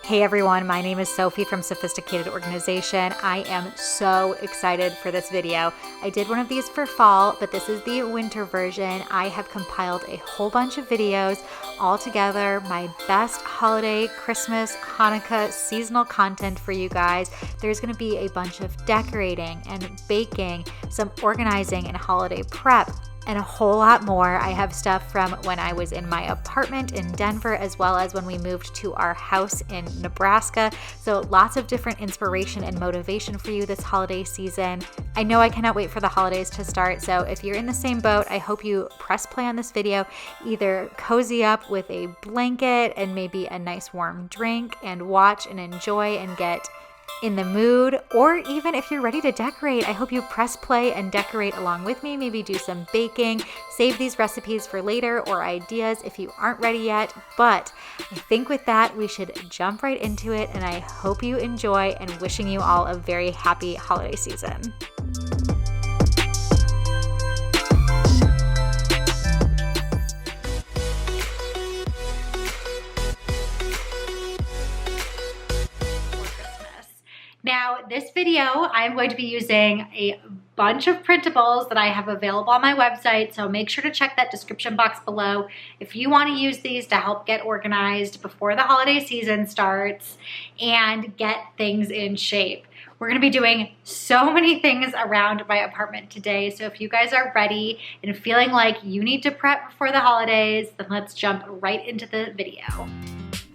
Hey everyone, my name is Sophie from Sophisticated Organization. I am so excited for this video. I did one of these for fall, but this is the winter version. I have compiled a whole bunch of videos all together, my best holiday, Christmas, Hanukkah, seasonal content for you guys. There's gonna be a bunch of decorating and baking, some organizing and holiday prep, and a whole lot more. I have stuff from when I was in my apartment in Denver, as well as when we moved to our house in Nebraska. So lots of different inspiration and motivation for you this holiday season. I know I cannot wait for the holidays to start. So if you're in the same boat, I hope you press play on this video, either cozy up with a blanket and maybe a nice warm drink and watch and enjoy and get in the mood, or even if you're ready to decorate, I hope you press play and decorate along with me, maybe do some baking, save these recipes for later or ideas if you aren't ready yet. But I think with that, we should jump right into it, and I hope you enjoy, and wishing you all a very happy holiday season. Now, this video, I'm going to be using a bunch of printables that I have available on my website, so make sure to check that description box below if you want to use these to help get organized before the holiday season starts and get things in shape. We're going to be doing so many things around my apartment today, so if you guys are ready and feeling like you need to prep before the holidays, then let's jump right into the video.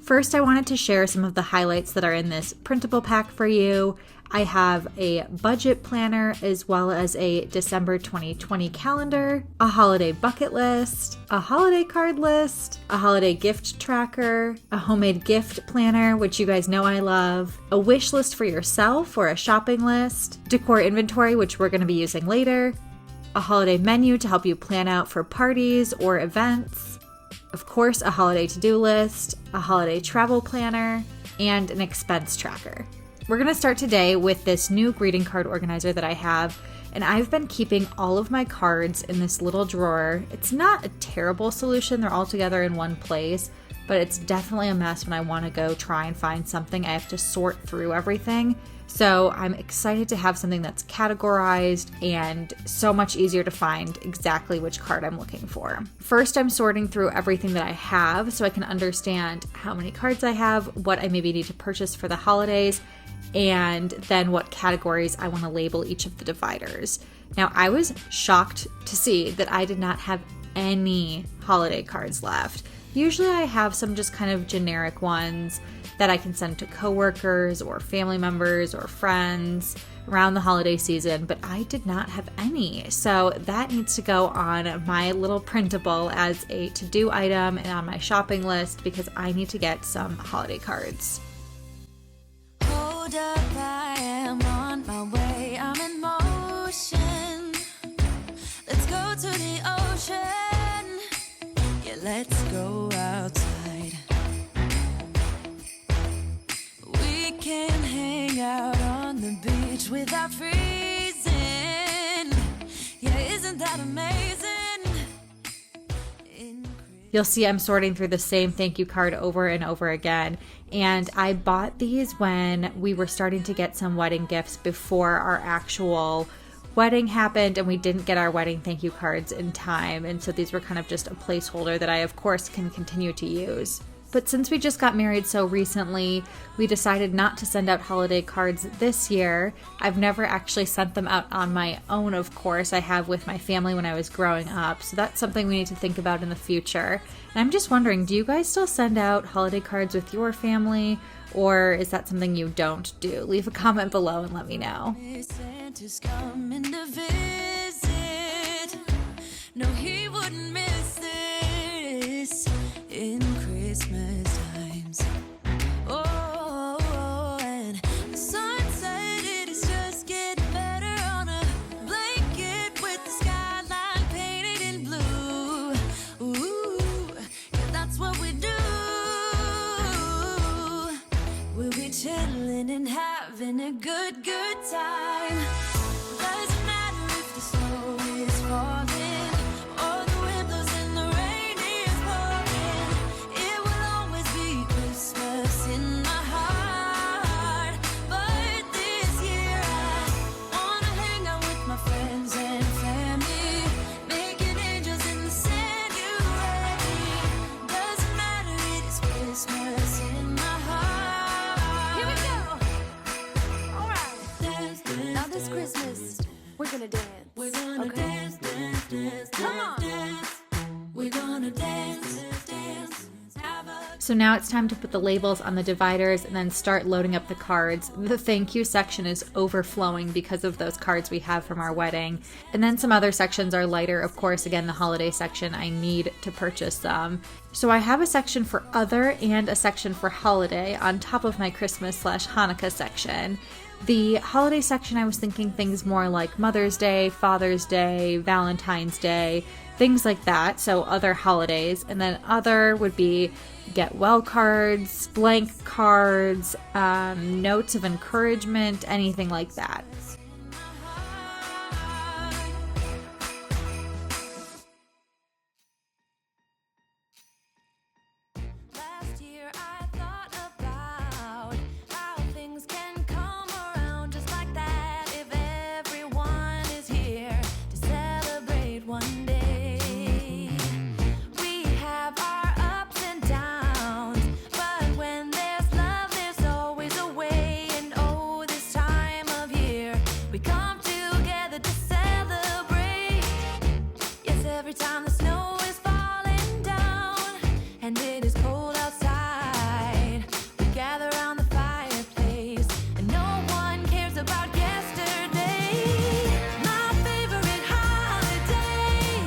First, I wanted to share some of the highlights that are in this printable pack for you. I have a budget planner as well as a December 2020 calendar, a holiday bucket list, a holiday card list, a holiday gift tracker, a homemade gift planner, which you guys know I love, a wish list for yourself or a shopping list, decor inventory, which we're going to be using later, a holiday menu to help you plan out for parties or events, of course, a holiday to-do list, a holiday travel planner, and an expense tracker. We're going to start today with this new greeting card organizer that I have, and I've been keeping all of my cards in this little drawer. It's not a terrible solution, they're all together in one place, but it's definitely a mess when I want to go try and find something. I have to sort through everything. So I'm excited to have something that's categorized and so much easier to find exactly which card I'm looking for. First, I'm sorting through everything that I have so I can understand how many cards I have, what I maybe need to purchase for the holidays, and then what categories I want to label each of the dividers. Now, I was shocked to see that I did not have any holiday cards left. Usually I have some just kind of generic ones that I can send to coworkers or family members or friends around the holiday season, but I did not have any. So that needs to go on my little printable as a to-do item and on my shopping list because I need to get some holiday cards. Hold up, I am on my way, I'm in motion. Let's go to the ocean. Yeah, let's go outside. We can hang out on the beach without freezing. Yeah, isn't that amazing? You'll see I'm sorting through the same thank you card over and over again. And I bought these when we were starting to get some wedding gifts before our actual wedding happened, and we didn't get our wedding thank you cards in time. And so these were kind of just a placeholder that I, of course, can continue to use. But since we just got married so recently, we decided not to send out holiday cards this year. I've never actually sent them out on my own, of course. I have with my family when I was growing up. So that's something we need to think about in the future. And I'm just wondering, do you guys still send out holiday cards with your family? Or is that something you don't do? Leave a comment below and let me know. Santa's coming to visit. No, he wouldn't miss this in Christmas times. Oh, and the sun said it is just getting better on a blanket with the skyline painted in blue. Ooh, yeah, that's what we do. We'll be chilling and having a good time. Doesn't matter if the snow is falling or the wind blows and the rain is pouring. It will always be Christmas in my heart. wanna dance, dance, have a So now it's time to put the labels on the dividers and then start loading up the cards. The thank you section is overflowing because of those cards we have from our wedding. And then some other sections are lighter. Of course, again, the holiday section, I need to purchase some. So I have a section for other and a section for holiday on top of my Christmas/Hanukkah section. The holiday section, I was thinking things more like Mother's Day, Father's Day, Valentine's Day, things like that. So other holidays. And then other would be get well cards, blank cards, notes of encouragement, anything like that. Last year I thought about how things can come around just like that if everyone is here to celebrate one day. We have our ups and downs, but when there's love, there's always a way. And oh, this time of year, we come together to celebrate. Yes, every time the snow is falling down and it is cold outside, we gather around the fireplace and no one cares about yesterday. My favorite holiday,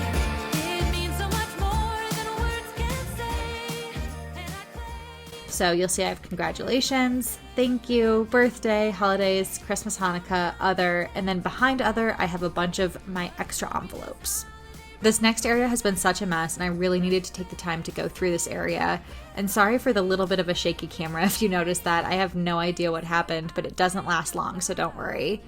it means so much more than words can say. And I claim So you'll see I have congratulations, thank you, birthday, holidays, Christmas, Hanukkah, other, and then behind other, I have a bunch of my extra envelopes. This next area has been such a mess, and I really needed to take the time to go through this area. And sorry for the little bit of a shaky camera if you noticed that. I have no idea what happened, but it doesn't last long, so don't worry.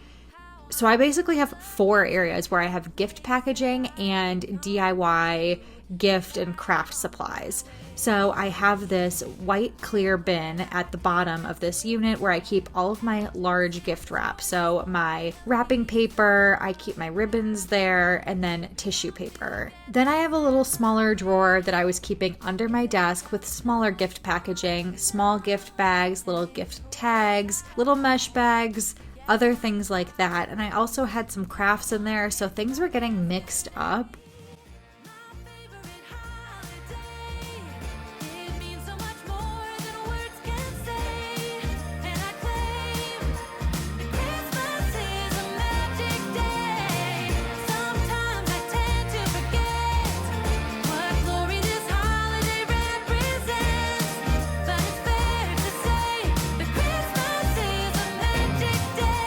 So I basically have 4 areas where I have gift packaging and DIY gift and craft supplies. So I have this white clear bin at the bottom of this unit where I keep all of my large gift wrap. So my wrapping paper, I keep my ribbons there, and then tissue paper. Then I have a little smaller drawer that I was keeping under my desk with smaller gift packaging, small gift bags, little gift tags, little mesh bags, other things like that. And I also had some crafts in there, so things were getting mixed up. it means so much more than words can say. And I claim Christmas is a magic day. Sometimes I tend to forget what glory this holiday represents. But it's fair to say that Christmas is a magic day.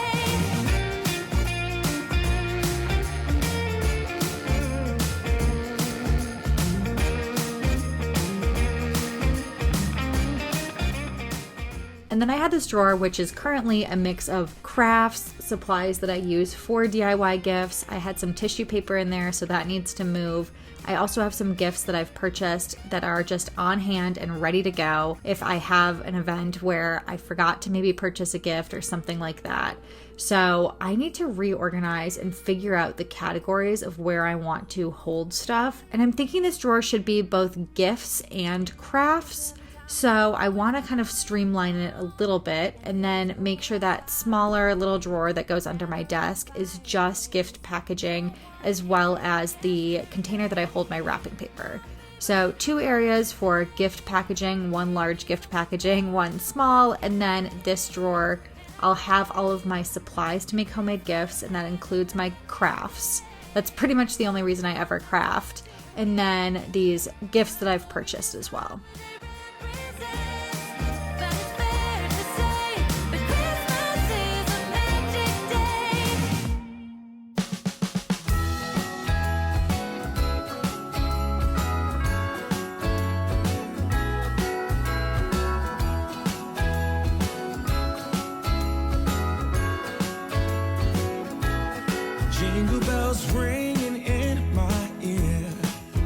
And then I had this drawer, which is currently a mix of crafts, supplies that I use for DIY gifts. I had some tissue paper in there, so that needs to move. I also have some gifts that I've purchased that are just on hand and ready to go if I have an event where I forgot to maybe purchase a gift or something like that. So I need to reorganize and figure out the categories of where I want to hold stuff. And I'm thinking this drawer should be both gifts and crafts. So I want to kind of streamline it a little bit and then make sure that smaller little drawer that goes under my desk is just gift packaging, as well as the container that I hold my wrapping paper. So 2 areas for gift packaging, 1 large gift packaging, 1 small, and then this drawer, I'll have all of my supplies to make homemade gifts, and that includes my crafts. That's pretty much the only reason I ever craft. And then these gifts that I've purchased as well. But it's fair to say that Christmas is a magic day. Jingle bells ringing in my ear.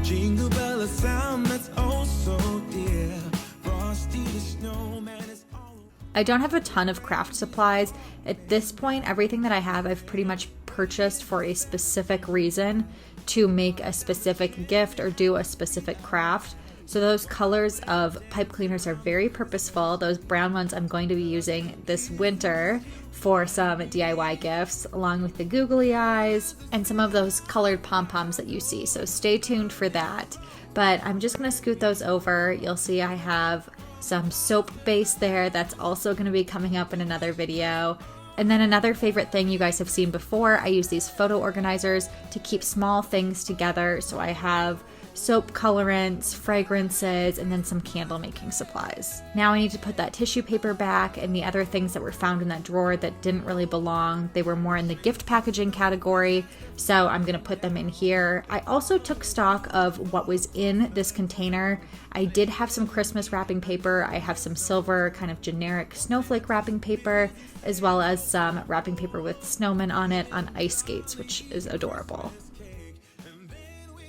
Jingle bell, a sound that's oh so dear. Frosty the snowman is all. I don't have a ton of craft supplies. At this point, everything that I have, I've pretty much purchased for a specific reason to make a specific gift or do a specific craft. So those colors of pipe cleaners are very purposeful. Those brown ones I'm going to be using this winter for some DIY gifts, along with the googly eyes and some of those colored pom-poms that you see. So stay tuned for that. But I'm just going to scoot those over. You'll see I have some soap base there. That's also going to be coming up in another video. And then another favorite thing you guys have seen before, I use these photo organizers to keep small things together. So I have soap colorants, fragrances, and then some candle making supplies. Now I need to put that tissue paper back and the other things that were found in that drawer that didn't really belong. They were more in the gift packaging category, so I'm gonna put them in here. I also took stock of what was in this container. I did have some Christmas wrapping paper. I have some silver kind of generic snowflake wrapping paper, as well as some wrapping paper with snowmen on it on ice skates, which is adorable.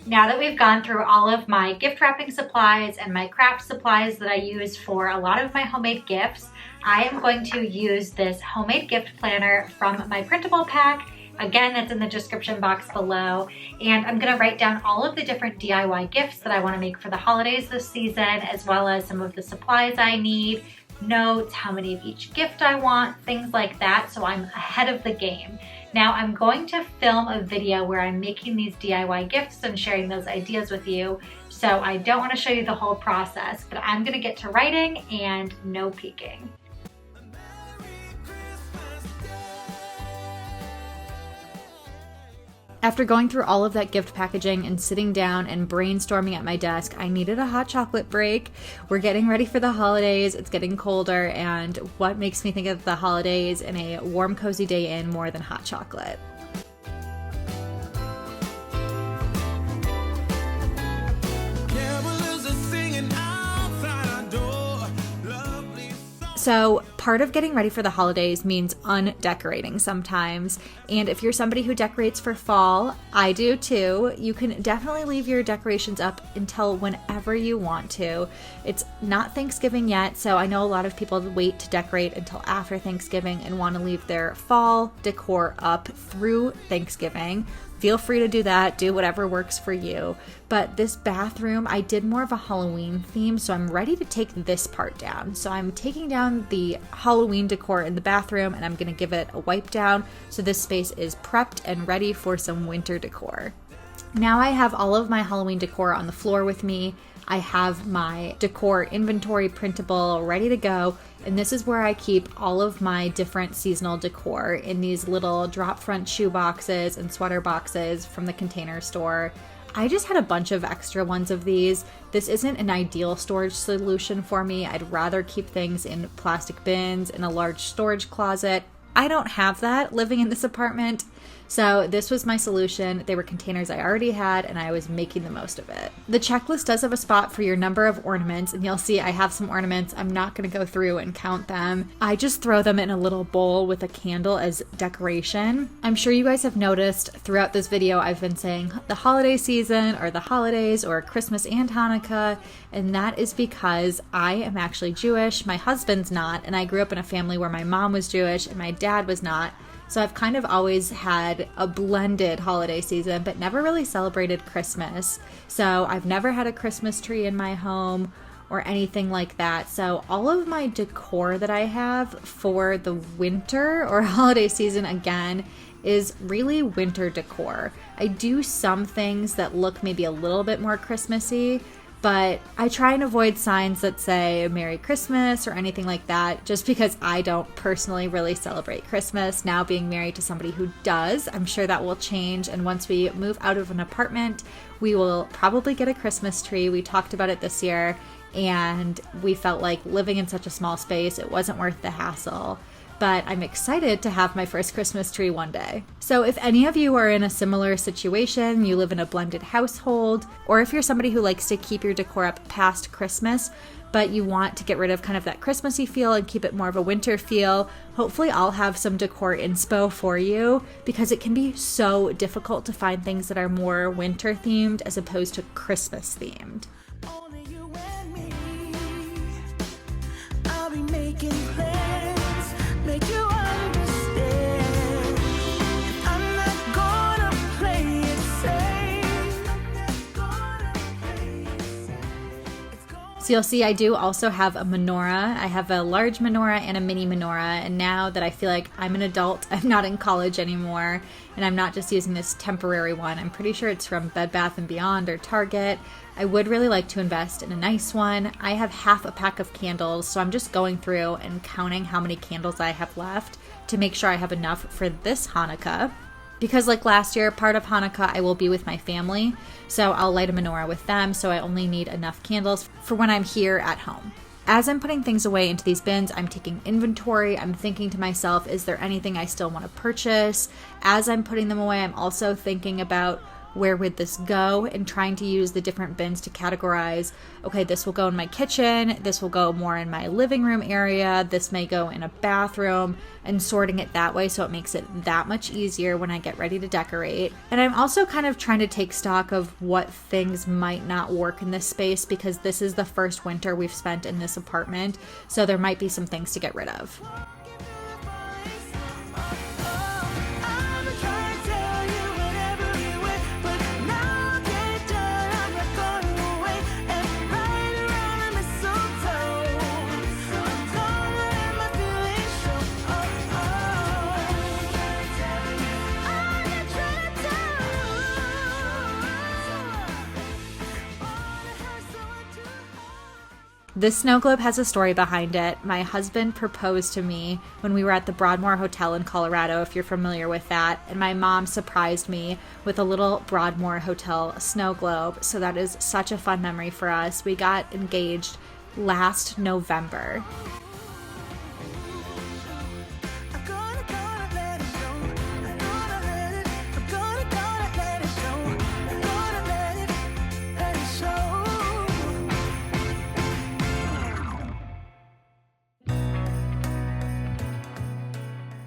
Now that we've gone through all of my gift wrapping supplies and my craft supplies that I use for a lot of my homemade gifts, I am going to use this homemade gift planner from my printable pack. Again, it's in the description box below. And I'm gonna write down all of the different DIY gifts that I wanna make for the holidays this season, as well as some of the supplies I need, notes, how many of each gift I want, things like that, so I'm ahead of the game. Now I'm going to film a video where I'm making these DIY gifts and sharing those ideas with you, so I don't want to show you the whole process, but I'm going to get to writing and no peeking. After going through all of that gift packaging and sitting down and brainstorming at my desk, I needed a hot chocolate break. We're getting ready for the holidays. It's getting colder, and what makes me think of the holidays and a warm, cozy day in more than hot chocolate? So part of getting ready for the holidays means undecorating sometimes. And if you're somebody who decorates for fall, I do too, you can definitely leave your decorations up until whenever you want to. It's not Thanksgiving yet, so I know a lot of people wait to decorate until after Thanksgiving and want to leave their fall decor up through Thanksgiving. Feel free to do that, do whatever works for you. But this bathroom, I did more of a Halloween theme, so I'm ready to take this part down. So I'm taking down the Halloween decor in the bathroom and I'm gonna give it a wipe down so this space is prepped and ready for some winter decor. Now I have all of my Halloween decor on the floor with me. I have my decor inventory printable ready to go, and this is where I keep all of my different seasonal decor in these little drop front shoe boxes and sweater boxes from the Container Store. I just had a bunch of extra ones of these. This isn't an ideal storage solution for me. I'd rather keep things in plastic bins in a large storage closet. I don't have that living in this apartment. So this was my solution. They were containers I already had and I was making the most of it. The checklist does have a spot for your number of ornaments, and you'll see I have some ornaments. I'm not going to go through and count them. I just throw them in a little bowl with a candle as decoration. I'm sure you guys have noticed throughout this video I've been saying the holiday season or the holidays or Christmas and Hanukkah, and that is because I am actually Jewish. My husband's not, and I grew up in a family where my mom was Jewish and my dad was not. So I've kind of always had a blended holiday season, but never really celebrated Christmas. So I've never had a Christmas tree in my home or anything like that. So all of my decor that I have for the winter or holiday season, again, is really winter decor. I do some things that look maybe a little bit more Christmassy, but I try and avoid signs that say Merry Christmas or anything like that, just because I don't personally really celebrate Christmas. Now being married to somebody who does, I'm sure that will change. And once we move out of an apartment, we will probably get a Christmas tree. We talked about it this year, and we felt like living in such a small space, it wasn't worth the hassle. But I'm excited to have my first Christmas tree one day. So if any of you are in a similar situation, you live in a blended household, or if you're somebody who likes to keep your decor up past Christmas, but you want to get rid of kind of that Christmassy feel and keep it more of a winter feel, hopefully I'll have some decor inspo for you, because it can be so difficult to find things that are more winter themed as opposed to Christmas themed. Only you and me. I'll be making plans, make you understand. I'm not gonna play it safe. I'm not gonna play it safe. So you'll see I do also have a menorah. I have a large menorah and a mini menorah. And now that I feel like I'm an adult, I'm not in college anymore, and I'm not just using this temporary one. I'm pretty sure it's from Bed Bath & Beyond or Target. I would really like to invest in a nice one. I have half a pack of candles, so I'm just going through and counting how many candles I have left to make sure I have enough for this Hanukkah. Because like last year, part of Hanukkah, I will be with my family, so I'll light a menorah with them, so I only need enough candles for when I'm here at home. As I'm putting things away into these bins, I'm taking inventory. I'm thinking to myself, is there anything I still want to purchase? As I'm putting them away, I'm also thinking about where would this go, and trying to use the different bins to categorize, okay, this will go in my kitchen, this will go more in my living room area, this may go in a bathroom, and sorting it that way so it makes it that much easier when I get ready to decorate. And I'm also kind of trying to take stock of what things might not work in this space, because this is the first winter we've spent in this apartment, so there might be some things to get rid of. This snow globe has a story behind it. My husband proposed to me when we were at the Broadmoor Hotel in Colorado, if you're familiar with that, and my mom surprised me with a little Broadmoor Hotel snow globe. So that is such a fun memory for us. We got engaged last November.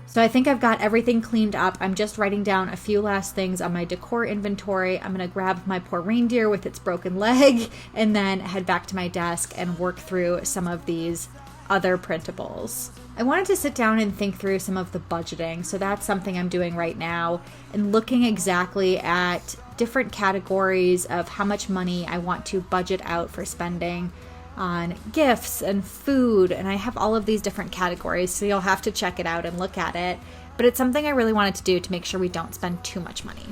So I think I've got everything cleaned up. I'm just writing down a few last things on my decor inventory. I'm going to grab my poor reindeer with its broken leg and then head back to my desk and work through some of these other printables. I wanted to sit down and think through some of the budgeting. So that's something I'm doing right now, and looking exactly at different categories of how much money I want to budget out for spending on gifts and food, and I have all of these different categories, so you'll have to check it out and look at it, but it's something I really wanted to do to make sure we don't spend too much money.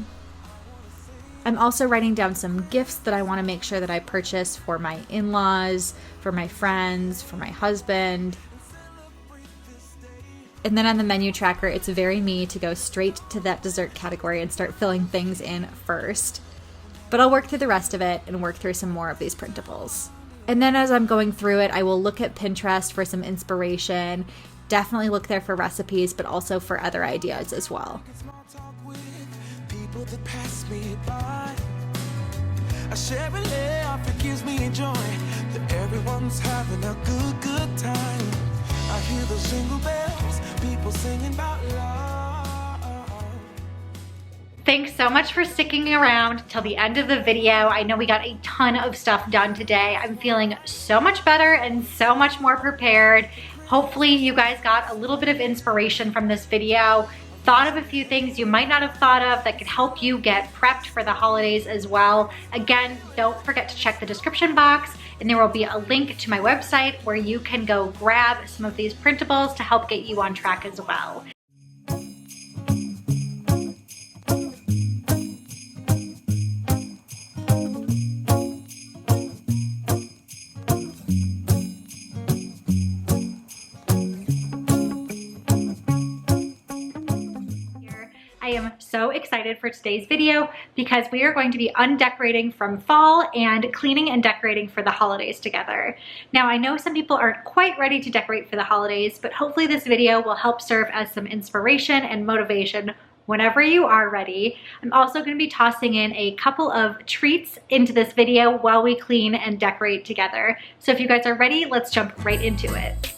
I'm also writing down some gifts that I want to make sure that I purchase for my in-laws, for my friends, for my husband. And then on the menu tracker, it's very me to go straight to that dessert category and start filling things in first. But I'll work through the rest of it and work through some more of these printables. And then as I'm going through it, I will look at Pinterest for some inspiration. Definitely look there for recipes, but also for other ideas as well. People that pass me by, I share a laugh, it gives me joy that everyone's having a good time. I hear those jingle bells, people singing about love. Thanks so much for sticking around till the end of the video. I know we got a ton of stuff done today. I'm feeling so much better and so much more prepared. Hopefully you guys got a little bit of inspiration from this video, thought of a few things you might not have thought of that could help you get prepped for the holidays as well. Again, don't forget to check the description box, and there will be a link to my website where you can go grab some of these printables to help get you on track as well. I am so excited for today's video because we are going to be undecorating from fall and cleaning and decorating for the holidays together. Now, I know some people aren't quite ready to decorate for the holidays, but hopefully this video will help serve as some inspiration and motivation whenever you are ready. I'm also going to be tossing in a couple of treats into this video while we clean and decorate together. So if you guys are ready, let's jump right into it.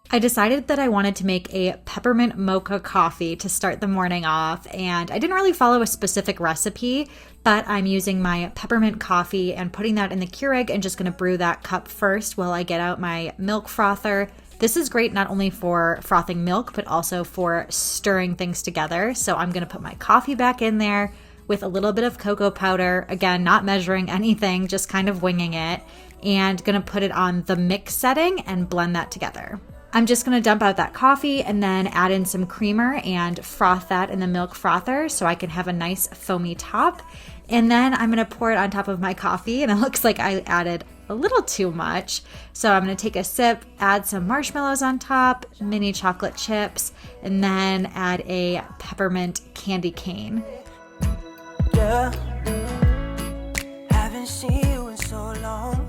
I decided that I wanted to make a peppermint mocha coffee to start the morning off, and I didn't really follow a specific recipe, but I'm using my peppermint coffee and putting that in the Keurig and just going to brew that cup first while I get out my milk frother. This is great not only for frothing milk, but also for stirring things together. So I'm going to put my coffee back in there, with a little bit of cocoa powder. Again, not measuring anything, just kind of winging it, and gonna put it on the mix setting and blend that together. I'm just gonna dump out that coffee and then add in some creamer and froth that in the milk frother so I can have a nice foamy top. And then I'm gonna pour it on top of my coffee, and it looks like I added a little too much. So I'm gonna take a sip, add some marshmallows on top, mini chocolate chips, and then add a peppermint candy cane. Yeah, haven't seen you in so long.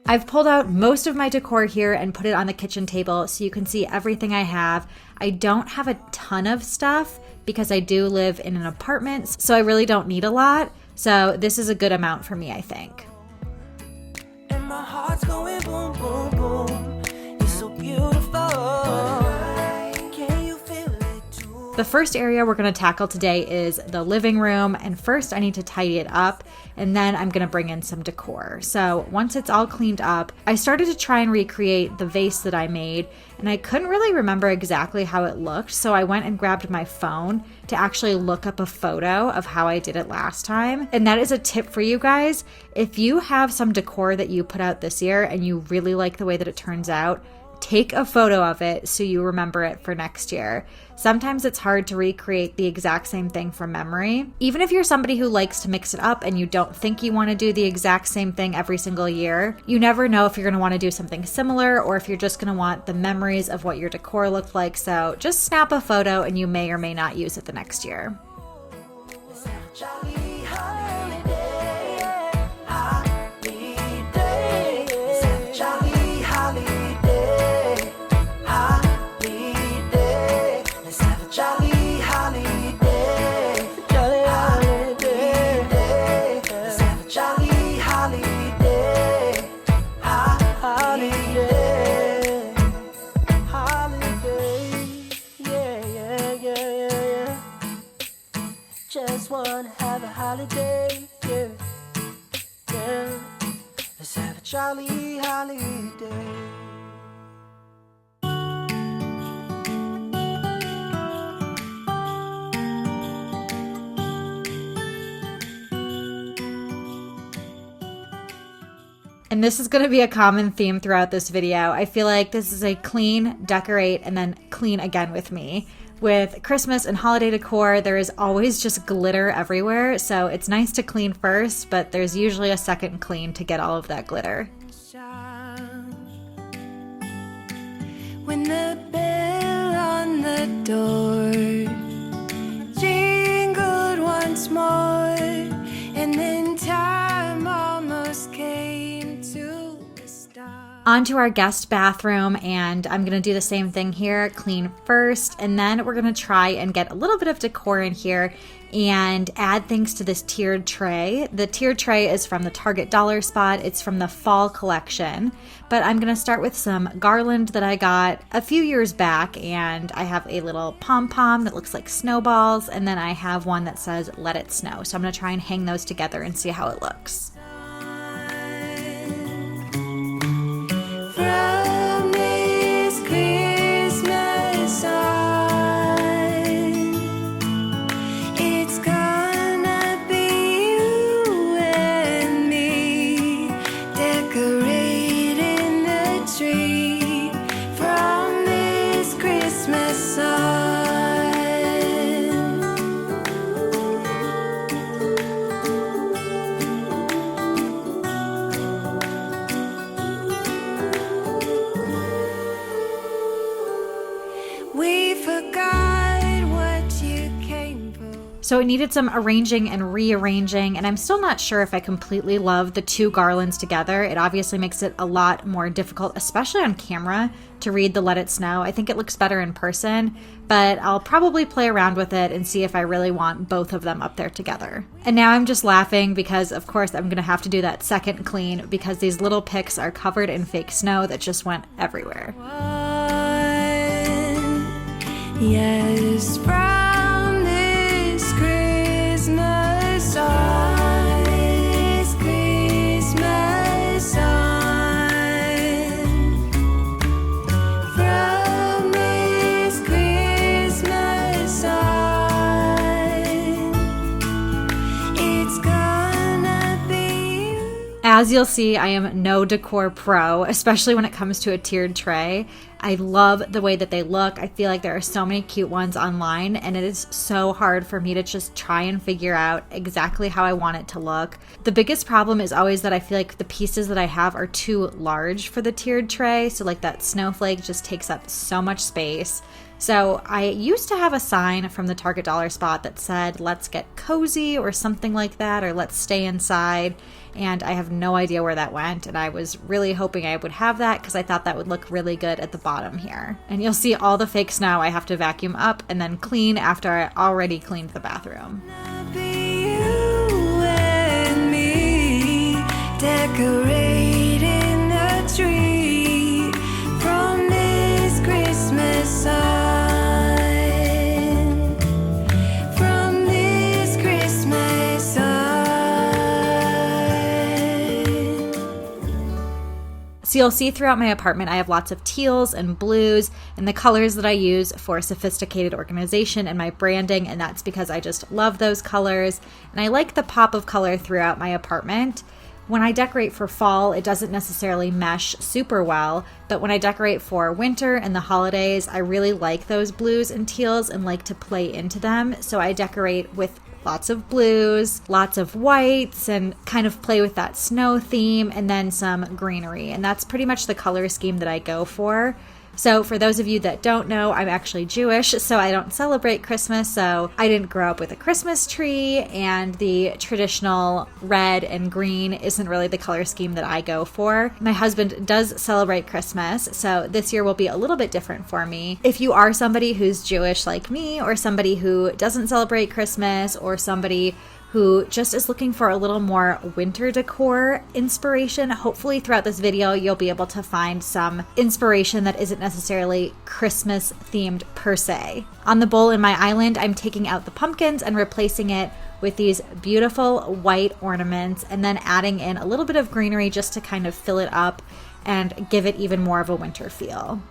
I've pulled out most of my decor here and put it on the kitchen table so you can see everything I have. I don't have a ton of stuff because I do live in an apartment, so I really don't need a lot. So this is a good amount for me, I think. And my heart's going boom, boom, boom. You're so beautiful. Can you feel it too? The first area we're going to tackle today is the living room, and first I need to tidy it up, and then I'm going to bring in some decor. So once it's all cleaned up, I started to try and recreate the vase that I made, and I couldn't really remember exactly how it looked, so I went and grabbed my phone to actually look up a photo of how I did it last time. And that is a tip for you guys. If you have some decor that you put out this year and you really like the way that it turns out, take a photo of it so you remember it for next year. Sometimes it's hard to recreate the exact same thing from memory. Even if you're somebody who likes to mix it up and you don't think you want to do the exact same thing every single year, you never know if you're going to want to do something similar or if you're just going to want the memories of what your decor looked like. So just snap a photo and you may or may not use it the next year. Let's have a jolly holiday, holiday. Let's have a jolly holiday, holiday. Let's have a jolly holiday, jolly holiday. Let's have a jolly holiday, holiday, holiday. Yeah, yeah, yeah, yeah, yeah. Just wanna have a holiday, yeah, yeah. Let's have a jolly holiday. And this is going to be a common theme throughout this video. I feel like this is a clean, decorate, and then clean again with me. With Christmas and holiday decor, there is always just glitter everywhere, so it's nice to clean first, but there's usually a second clean to get all of that glitter. When the bell on the door jingled once more, and then time almost came to a stop. Onto our guest bathroom, and I'm going to do the same thing here, clean first, and then we're going to try and get a little bit of decor in here and add things to this tiered tray. The tiered tray is from the Target Dollar Spot. It's from the fall collection, but I'm going to start with some garland that I got a few years back, and I have a little pom-pom that looks like snowballs, and then I have one that says "Let It Snow." So I'm going to try and hang those together and see how it looks. From this Christmas on, it's gonna be you and me decorating the tree. From this Christmas on. We forgot what you came for. So it needed some arranging and rearranging, and I'm still not sure if I completely love the two garlands together. It obviously makes it a lot more difficult, especially on camera, to read the "Let It Snow." I think it looks better in person, but I'll probably play around with it and see if I really want both of them up there together. And now I'm just laughing because, of course, I'm going to have to do that second clean because these little picks are covered in fake snow that just went everywhere. Yes, from this Christmas on, this Christmas on, from this Christmas on, As you'll see, I am no decor pro, especially when it comes to a tiered tray. I love the way that they look. I feel like there are so many cute ones online, and it is so hard for me to just try and figure out exactly how I want it to look. The biggest problem is always that I feel like the pieces that I have are too large for the tiered tray, so like that snowflake just takes up so much space. So I used to have a sign from the Target dollar spot that said, let's get cozy or something like that, or let's stay inside. And I have no idea where that went. And I was really hoping I would have that because I thought that would look really good at the bottom here. And you'll see all the fake snow I have to vacuum up and then clean after I already cleaned the bathroom. Decorating a tree from this Christmas sign, from this Christmas sign. So you'll see throughout my apartment I have lots of teals and blues and the colors that I use for sophisticated organization and my branding, and that's because I just love those colors and I like the pop of color throughout my apartment. When I decorate for fall, it doesn't necessarily mesh super well, but when I decorate for winter and the holidays, I really like those blues and teals and like to play into them. So I decorate with lots of blues, lots of whites, and kind of play with that snow theme, and then some greenery. And that's pretty much the color scheme that I go for. So for those of you that don't know, I'm actually Jewish, so I don't celebrate Christmas, so I didn't grow up with a Christmas tree, and the traditional red and green isn't really the color scheme that I go for. My husband does celebrate Christmas, so this year will be a little bit different for me. If you are somebody who's Jewish like me, or somebody who doesn't celebrate Christmas, or somebody who just is looking for a little more winter decor inspiration, hopefully throughout this video you'll be able to find some inspiration that isn't necessarily Christmas themed per se. On the bowl in my island, I'm taking out the pumpkins and replacing it with these beautiful white ornaments, and then adding in a little bit of greenery just to kind of fill it up and give it even more of a winter feel.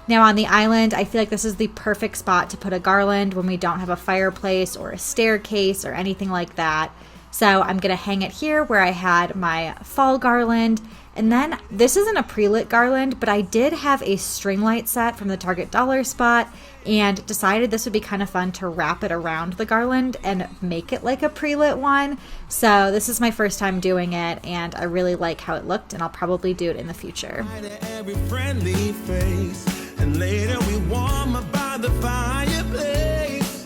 Now on the island, I feel like this is the perfect spot to put a garland when we don't have a fireplace or a staircase or anything like that. So I'm going to hang it here where I had my fall garland. And then this isn't a pre-lit garland, but I did have a string light set from the Target dollar spot and decided this would be kind of fun to wrap it around the garland and make it like a pre-lit one. So this is my first time doing it, and I really like how it looked, and I'll probably do it in the future. Every friendly face, and later we warm by the fireplace.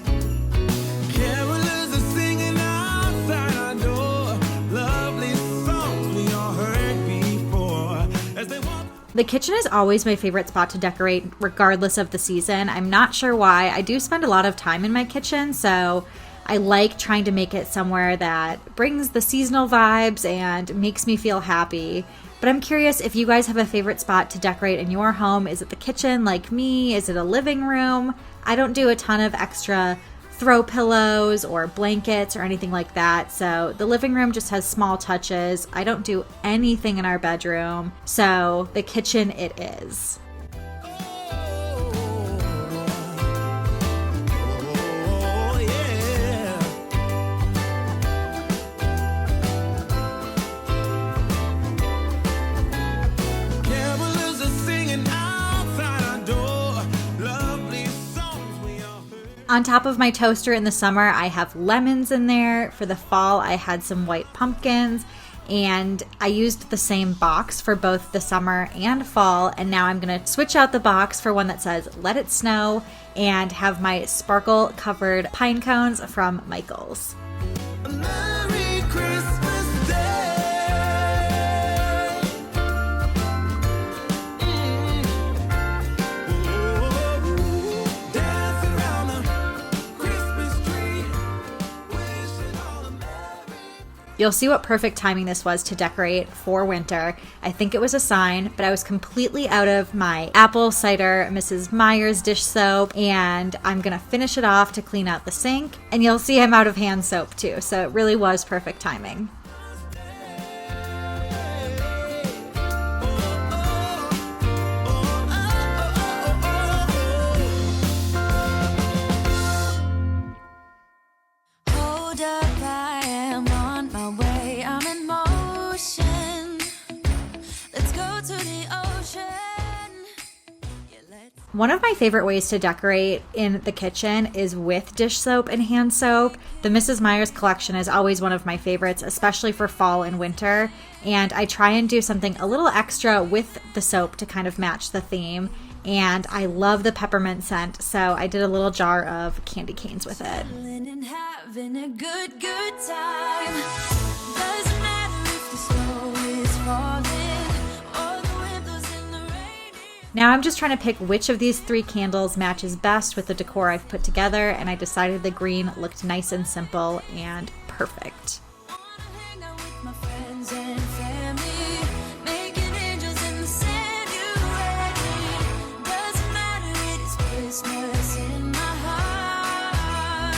Carolers are singing outside our door, lovely songs we all heard before. As they walk. The kitchen is always my favorite spot to decorate regardless of the season. I'm not sure why. I do spend a lot of time in my kitchen, so I like trying to make it somewhere that brings the seasonal vibes and makes me feel happy. But I'm curious if you guys have a favorite spot to decorate in your home. Is it the kitchen like me? Is it a living room? I don't do a ton of extra throw pillows or blankets or anything like that. So the living room just has small touches. I don't do anything in our bedroom. So the kitchen it is. On top of my toaster in the summer, I have lemons in there. For the fall, I had some white pumpkins, and I used the same box for both the summer and fall. And now I'm gonna switch out the box for one that says "Let It Snow" and have my sparkle covered pine cones from Michael's. Merry Christmas Day. Dance around the Christmas tree, wishing all a merry. You'll see what perfect timing this was to decorate for winter. I think it was a sign, but I was completely out of my apple cider Mrs. Meyer's dish soap, and I'm gonna finish it off to clean out the sink. And you'll see I'm out of hand soap too, so it really was perfect timing. Hold up, I am on my way. I'm in motion. One of my favorite ways to decorate in the kitchen is with dish soap and hand soap. The Mrs. Meyer's collection is always one of my favorites, especially for fall and winter. And I try and do something a little extra with the soap to kind of match the theme. And I love the peppermint scent, so I did a little jar of candy canes with it. And having a good time. Doesn't matter if the snow is falling or the wind blows in the rain. Now I'm just trying to pick which of these 3 candles matches best with the decor I've put together, and I decided the green looked nice and simple and perfect. Wanna hang out with my friends and family, making angels in the sand. You ready? Doesn't matter, it is Christmas in my heart,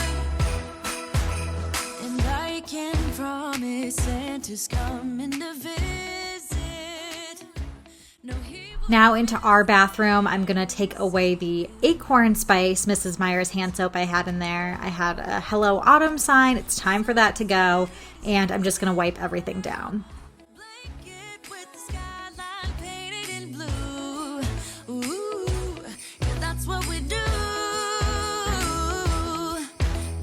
and I can promise Santa's coming to visit. No, he will. Now into our bathroom, I'm going to take away the Acorn Spice Mrs. Meyer's hand soap I had in there. I had a Hello Autumn sign. It's time for that to go. And I'm just going to wipe everything down. Blanket with the skyline painted in blue. Ooh, yeah, that's what we do.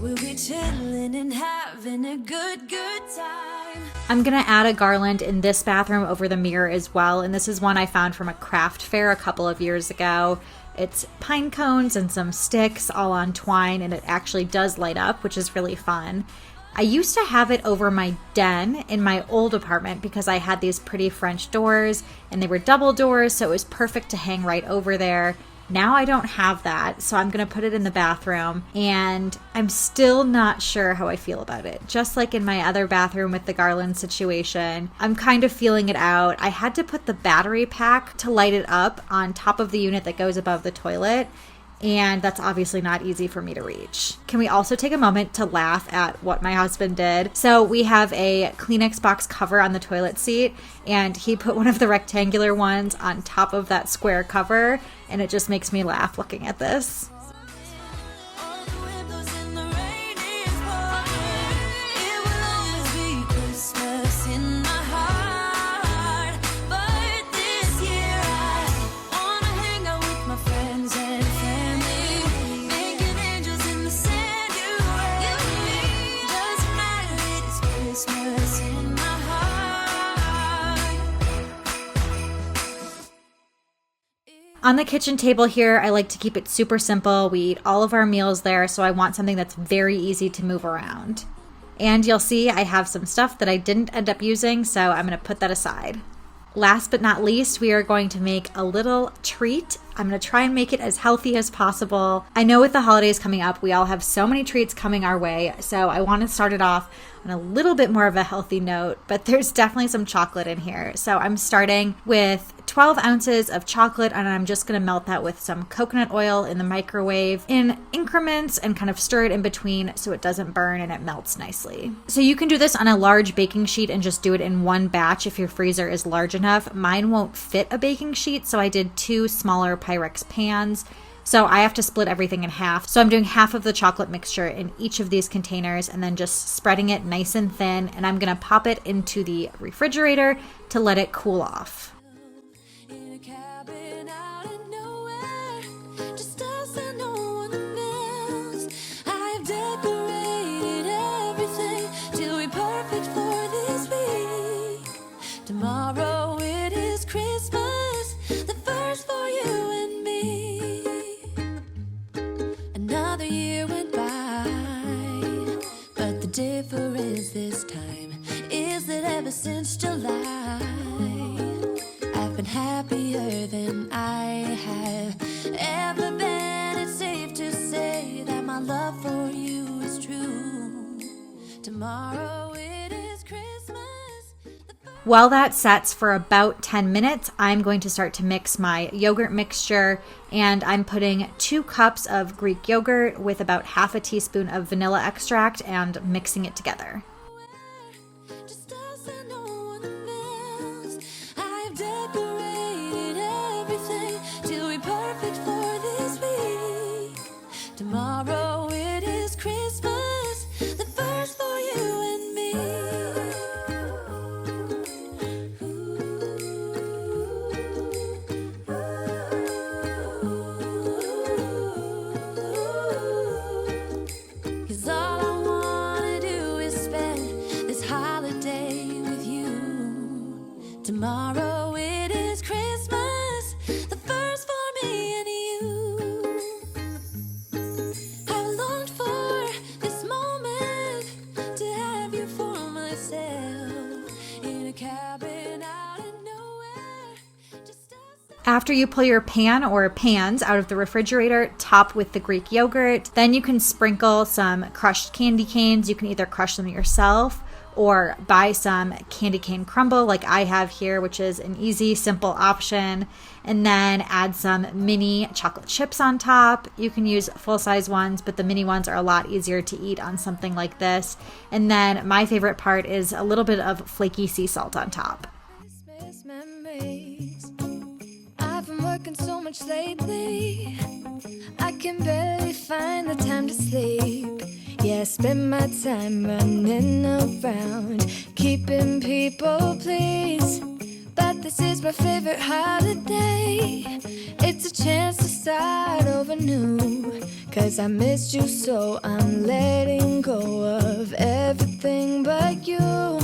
We'll be chilling and having a good time. I'm going to add a garland in this bathroom over the mirror as well. And this is one I found from a craft fair a couple of years ago. It's pine cones and some sticks all on twine, and it actually does light up, which is really fun. I used to have it over my den in my old apartment because I had these pretty French doors and they were double doors, so it was perfect to hang right over there. Now I don't have that, so I'm going to put it in the bathroom, and I'm still not sure how I feel about it. Just like in my other bathroom with the garland situation, I'm kind of feeling it out. I had to put the battery pack to light it up on top of the unit that goes above the toilet, and that's obviously not easy for me to reach. Can we also take a moment to laugh at what my husband did? So we have a Kleenex box cover on the toilet seat, and he put one of the rectangular ones on top of that square cover, and it just makes me laugh looking at this. All the windows in the rain is pouring. It will always be Christmas in my heart. But this year I wanna hang out with my friends and family, making angels in the sand. You ready? Doesn't matter, it is Christmas in my heart. On the kitchen table here, I like to keep it super simple. We eat all of our meals there, so I want something that's very easy to move around. And you'll see I have some stuff that I didn't end up using, so I'm going to put that aside. Last but not least, we are going to make a little treat. I'm going to try and make it as healthy as possible. I know with the holidays coming up, we all have so many treats coming our way, so I want to start it off on a little bit more of a healthy note, but there's definitely some chocolate in here. So I'm starting with 12 ounces of chocolate, and I'm just going to melt that with some coconut oil in the microwave in increments and kind of stir it in between so it doesn't burn and it melts nicely. So you can do this on a large baking sheet and just do it in one batch if your freezer is large enough. Mine won't fit a baking sheet, so I did 2 smaller Pyrex pans. So I have to split everything in half. So I'm doing half of the chocolate mixture in each of these containers and then just spreading it nice and thin. And I'm going to pop it into the refrigerator to let it cool off. In a cabin out of nowhere, just us and no one else. I've decorated everything till we're perfect for this week. Tomorrow it is Christmas, the first for you and me. Another year went by, but the difference this time is that ever since July, I've been happier than I have ever been. It's safe to say that my love for you is true. Tomorrow it is Christmas. While that sets for about 10 minutes, I'm going to start to mix my yogurt mixture, and I'm putting 2 cups of Greek yogurt with about half a teaspoon of vanilla extract and mixing it together. Just us and no one else. I've decorated everything till we're perfect for this week. Tomorrow it is Christmas, the first for you and me. Tomorrow it is Christmas, the first for me and you. I've longed for this moment to have you for myself in a cabin out in nowhere. Just us. After you pull your pan or pans out of the refrigerator, top with the Greek yogurt. Then you can sprinkle some crushed candy canes. You can either crush them yourself or buy some candy cane crumble like I have here, which is an easy, simple option. And then add some mini chocolate chips on top. You can use full-size ones, but the mini ones are a lot easier to eat on something like this. And then my favorite part is a little bit of flaky sea salt on top. Christmas memories. I've been working so much lately, I can barely find the time to sleep. Yeah, I spend my time running around, keeping people pleased. But this is my favorite holiday. It's a chance to start over new. 'Cause I missed you, so I'm letting go of everything but you.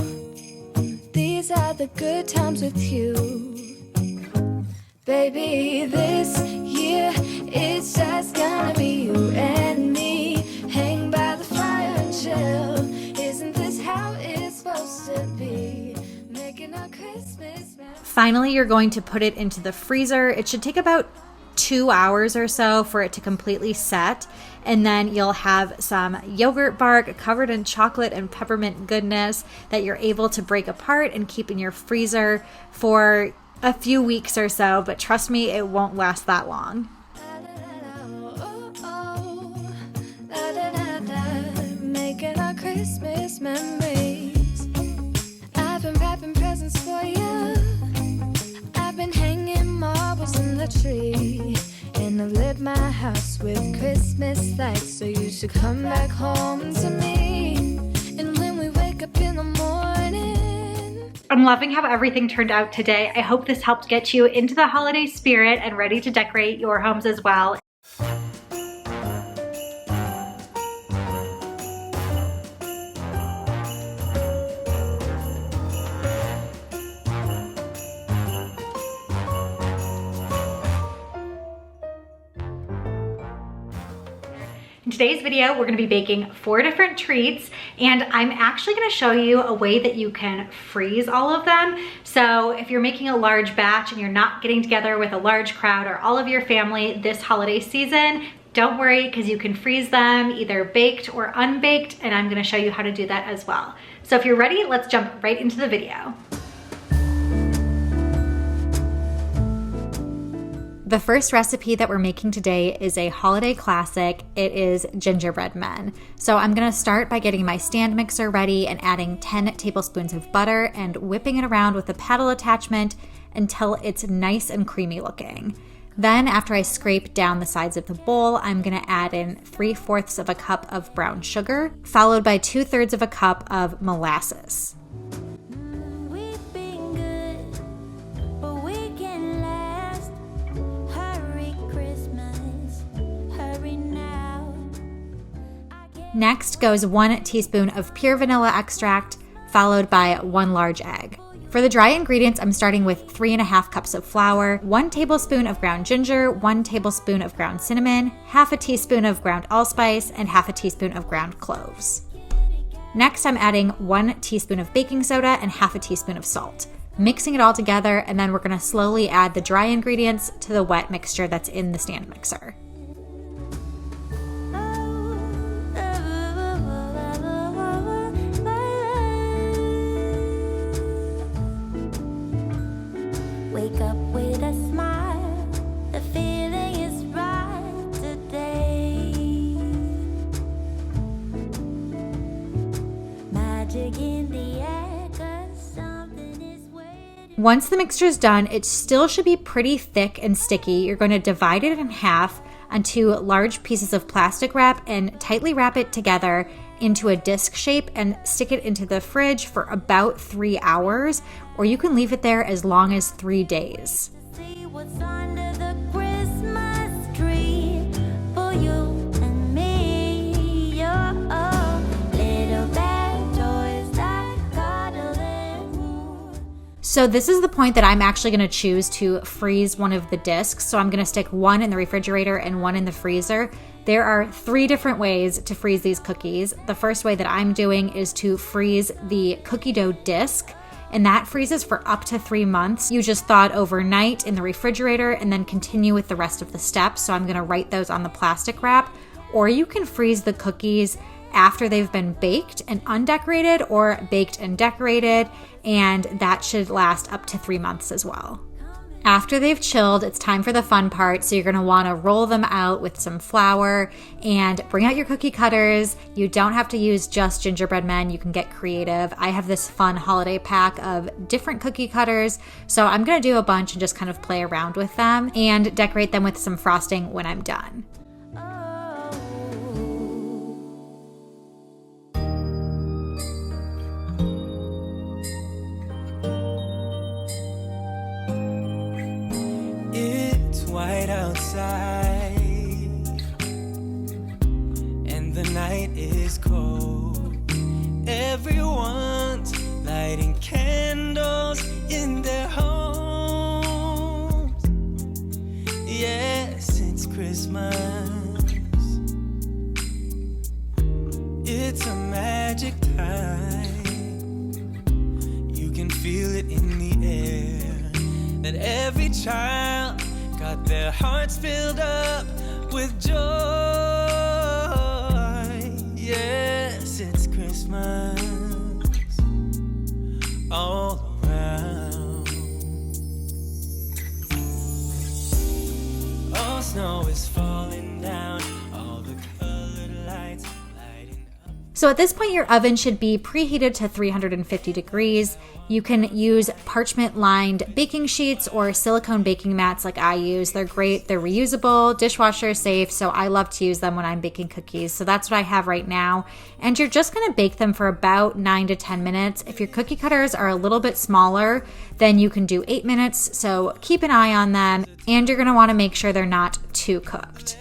These are the good times with you. Baby, this year it's just gonna be you and me. Hang by the fire and chill. Isn't this how it's supposed to be? Making our Christmas memories. Finally, you're going to put it into the freezer. It should take about 2 hours or so for it to completely set. And then you'll have some yogurt bark covered in chocolate and peppermint goodness that you're able to break apart and keep in your freezer for a few weeks or so, but trust me, it won't last that long. Making our Christmas memories. I've been wrapping presents for you. I've been hanging marbles in the tree. And I've lit my house with Christmas lights. So you should come back home to me. And when we wake up in the morning, I'm loving how everything turned out today. I hope this helped get you into the holiday spirit and ready to decorate your homes as well. In today's video, we're gonna be baking 4 different treats, and I'm actually gonna show you a way that you can freeze all of them. So if you're making a large batch and you're not getting together with a large crowd or all of your family this holiday season, don't worry, because you can freeze them either baked or unbaked, and I'm gonna show you how to do that as well. So if you're ready, let's jump right into the video. The first recipe that we're making today is a holiday classic. It is gingerbread men. So I'm gonna start by getting my stand mixer ready and adding 10 tablespoons of butter and whipping it around with a paddle attachment until it's nice and creamy looking. Then after I scrape down the sides of the bowl, I'm gonna add in 3/4 of a cup of brown sugar, followed by 2/3 of a cup of molasses. we've been good, but we can last. Hurry, Christmas, hurry now. Next goes 1 teaspoon of pure vanilla extract, followed by 1 large egg. For the dry ingredients, I'm starting with 3.5 cups of flour, 1 tablespoon of ground ginger, 1 tablespoon of ground cinnamon, 1/2 teaspoon of ground allspice, and 1/2 teaspoon of ground cloves. Next, I'm adding 1 teaspoon of baking soda and 1/2 teaspoon of salt. Mixing it all together, and then we're gonna slowly add the dry ingredients to the wet mixture that's in the stand mixer. Wake up with a smile, the feeling is right today. Magic in the air, 'cause something is waiting. Once the mixture's done, it still should be pretty thick and sticky. You're going to divide it in half onto large pieces of plastic wrap and tightly wrap it together into a disc shape and stick it into the fridge for about 3 hours, or you can leave it there as long as 3 days. See what's under the Christmas tree for you and me. Oh, little bad toys that cuddle and woo. So this is the point that I'm actually going to choose to freeze one of the discs. So I'm going to stick one in the refrigerator and one in the freezer. There are 3 different ways to freeze these cookies. The first way that I'm doing is to freeze the cookie dough disc, and that freezes for up to 3 months. You just thaw it overnight in the refrigerator and then continue with the rest of the steps. So I'm going to write those on the plastic wrap. Or you can freeze the cookies after they've been baked and undecorated, or baked and decorated, and that should last up to 3 months as well. After they've chilled, it's time for the fun part. So you're going to want to roll them out with some flour and bring out your cookie cutters. You don't have to use just gingerbread men. You can get creative. I have this fun holiday pack of different cookie cutters. So I'm going to do a bunch and just kind of play around with them and decorate them with some frosting when I'm done. White outside, and the night is cold. Everyone's lighting candles in their homes. Yes, it's Christmas. It's a magic time. You can feel it in the air, that every child got their hearts filled up with joy. Yes, it's Christmas all around. Oh, snow is falling down, all the colored lights lighting up. So at this point, your oven should be preheated to 350 degrees. You can use parchment-lined baking sheets or silicone baking mats like I use. They're great. They're reusable, dishwasher safe, so I love to use them when I'm baking cookies. So that's what I have right now. And you're just going to bake them for about 9 to 10 minutes. If your cookie cutters are a little bit smaller, then you can do 8 minutes. So keep an eye on them, and you're going to want to make sure they're not too cooked.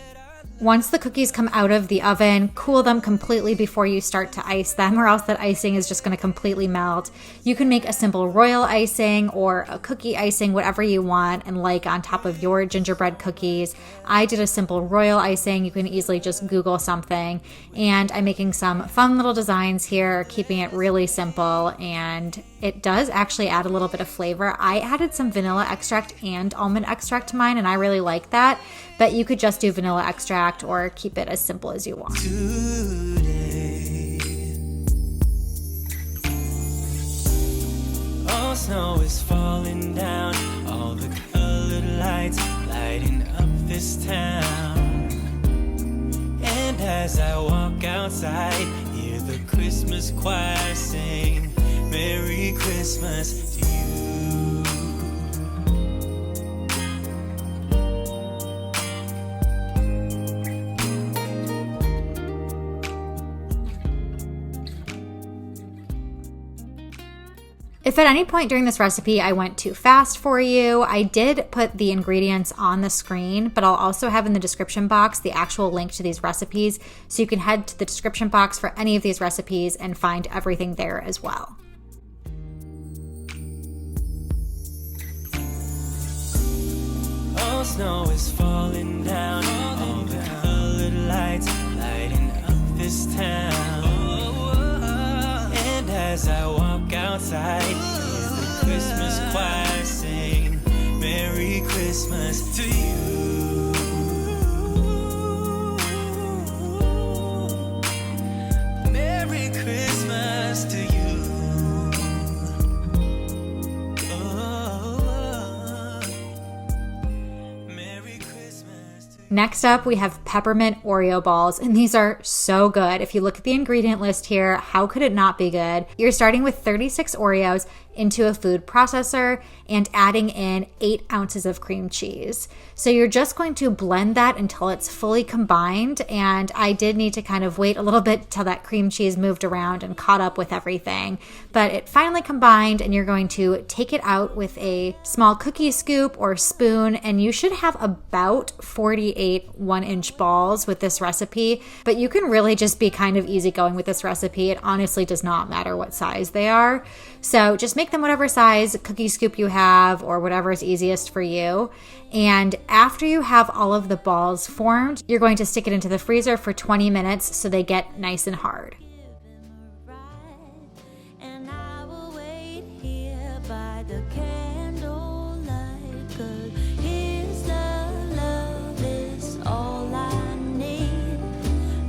Once the cookies come out of the oven, cool them completely before you start to ice them, or else that icing is just going to completely melt. You can make a simple royal icing or a cookie icing, whatever you want, and like on top of your gingerbread cookies. I did a simple royal icing. You can easily just Google something. And I'm making some fun little designs here, keeping it really simple, and it does actually add a little bit of flavor. I added some vanilla extract and almond extract to mine, and I really like that. But you could just do vanilla extract or keep it as simple as you want. Today, all snow is falling down, all the colored lights lighting up this town. And as I walk outside, hear the Christmas choir sing, Merry Christmas to you. If at any point during this recipe I went too fast for you, I did put the ingredients on the screen, but I'll also have in the description box the actual link to these recipes, so you can head to the description box for any of these recipes and find everything there as well. All snow is falling down, all the colored lights lighting up this town. And as I walk outside, hear the Christmas choir sing, Merry Christmas to you. Merry Christmas to you. Next up, we have peppermint Oreo balls, and these are so good. If you look at the ingredient list here, how could it not be good? You're starting with 36 Oreos into a food processor and adding in 8 ounces of cream cheese. So you're just going to blend that until it's fully combined, and I did need to kind of wait a little bit till that cream cheese moved around and caught up with everything. But it finally combined, and you're going to take it out with a small cookie scoop or spoon, and you should have about 48 create 1-inch balls with this recipe, but you can really just be kind of easygoing with this recipe. It honestly does not matter what size they are. So just make them whatever size cookie scoop you have or whatever is easiest for you. And after you have all of the balls formed, you're going to stick it into the freezer for 20 minutes so they get nice and hard. And I will wait here by the candlelight, 'cause his love is all I need,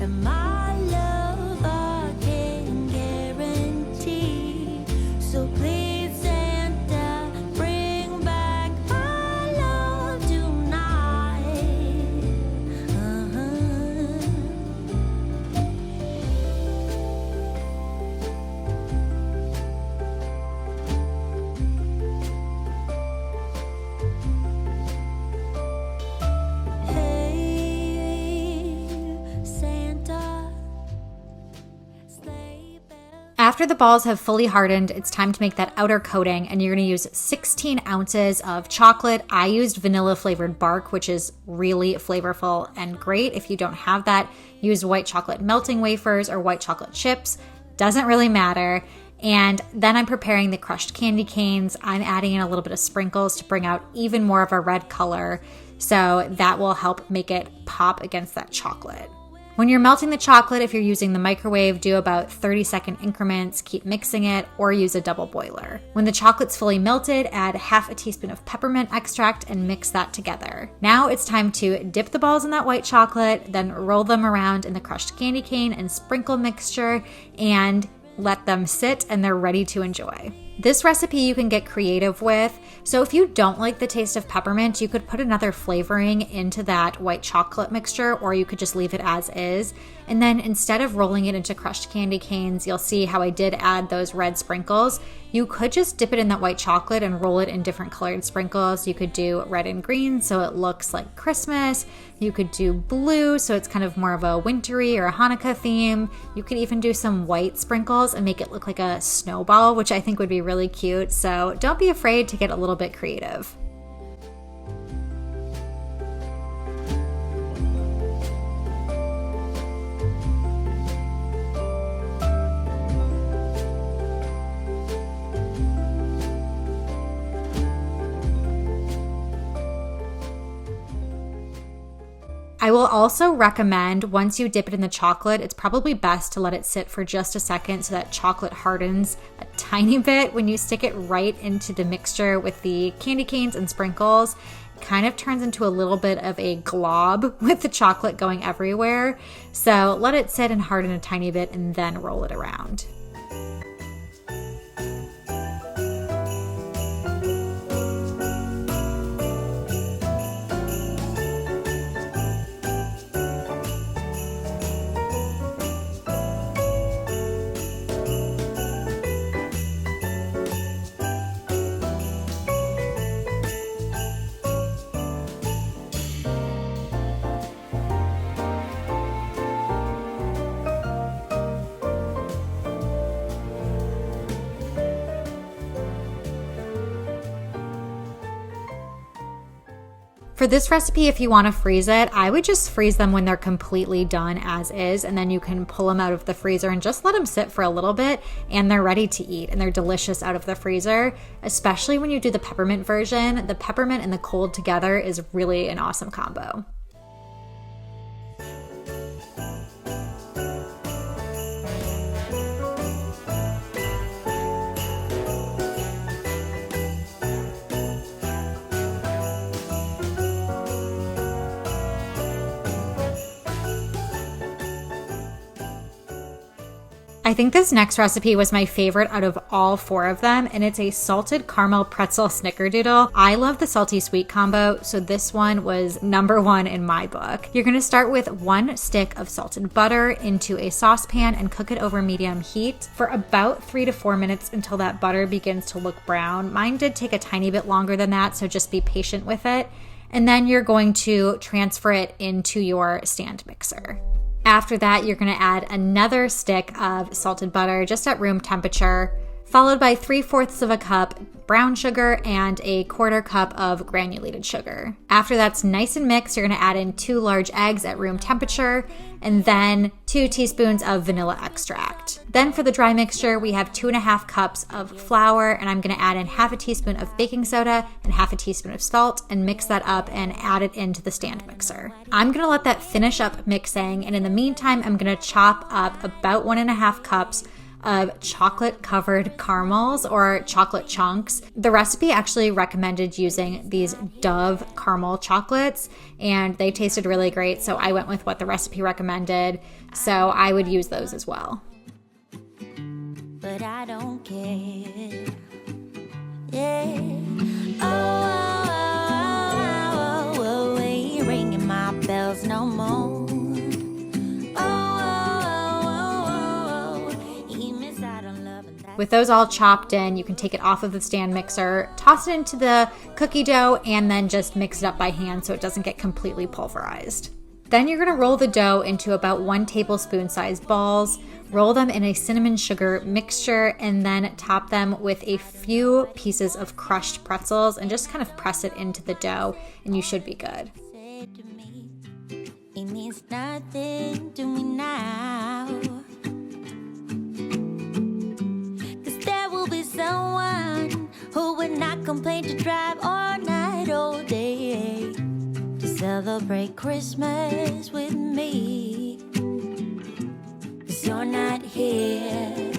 and my love I can guarantee. So please Santa, bring back my love tonight. Hey, Santa, sleigh bells. After the balls have fully hardened, it's time to make that outer coating, and you're going to use 16 ounces of chocolate. I used vanilla flavored bark, which is really flavorful and great. If you don't have that, use white chocolate melting wafers or white chocolate chips. Doesn't really matter. And then I'm preparing the crushed candy canes. I'm adding in a little bit of sprinkles to bring out even more of a red color. So that will help make it pop against that chocolate. When you're melting the chocolate, if you're using the microwave, do about 30-second increments, keep mixing it, or use a double boiler. When the chocolate's fully melted, add half a teaspoon of peppermint extract and mix that together. Now it's time to dip the balls in that white chocolate, then roll them around in the crushed candy cane and sprinkle mixture, and let them sit, and they're ready to enjoy. This recipe you can get creative with. So if you don't like the taste of peppermint, you could put another flavoring into that white chocolate mixture, or you could just leave it as is. And then instead of rolling it into crushed candy canes, you'll see how I did add those red sprinkles. You could just dip it in that white chocolate and roll it in different colored sprinkles. You could do red and green so it looks like Christmas. You could do blue so it's kind of more of a wintry or a Hanukkah theme. You could even do some white sprinkles and make it look like a snowball, which I think would be really cute. So don't be afraid to get a little bit creative. I will also recommend, once you dip it in the chocolate, it's probably best to let it sit for just a second so that chocolate hardens a tiny bit. When you stick it right into the mixture with the candy canes and sprinkles, it kind of turns into a little bit of a glob with the chocolate going everywhere. So let it sit and harden a tiny bit and then roll it around. For this recipe, if you want to freeze it, I would just freeze them when they're completely done as is, and then you can pull them out of the freezer and just let them sit for a little bit, and they're ready to eat, and they're delicious out of the freezer, especially when you do the peppermint version. The peppermint and the cold together is really an awesome combo. I think this next recipe was my favorite out of all 4 of them, and it's a salted caramel pretzel snickerdoodle. I love the salty sweet combo, so this one was number 1 in my book. You're gonna start with 1 stick of salted butter into a saucepan and cook it over medium heat for about 3 to 4 minutes until that butter begins to look brown. Mine did take a tiny bit longer than that, so just be patient with it. And then you're going to transfer it into your stand mixer. After that, you're going to add another stick of salted butter just at room temperature, followed by 3/4 of a cup of brown sugar and a 1/4 cup of granulated sugar. After that's nice and mixed, you're gonna add in 2 large eggs at room temperature and then 2 teaspoons of vanilla extract. Then for the dry mixture, we have 2.5 cups of flour, and I'm gonna add in 1/2 teaspoon of baking soda and 1/2 teaspoon of salt and mix that up and add it into the stand mixer. I'm gonna let that finish up mixing, and in the meantime, I'm gonna chop up about 1.5 cups of chocolate covered caramels or chocolate chunks. The recipe actually recommended using these Dove caramel chocolates, and they tasted really great, so I went with what the recipe recommended, so I would use those as well. But I don't care. Yeah. Oh, ain't ringing my bells no more. With those all chopped in, you can take it off of the stand mixer, toss it into the cookie dough, and then just mix it up by hand so it doesn't get completely pulverized. Then you're gonna roll the dough into about 1 tablespoon sized balls, roll them in a cinnamon sugar mixture, and then top them with a few pieces of crushed pretzels and just kind of press it into the dough, and you should be good. It means nothing to me now. Someone who would not complain to drive all night, all day to celebrate Christmas with me. 'Cause you're not here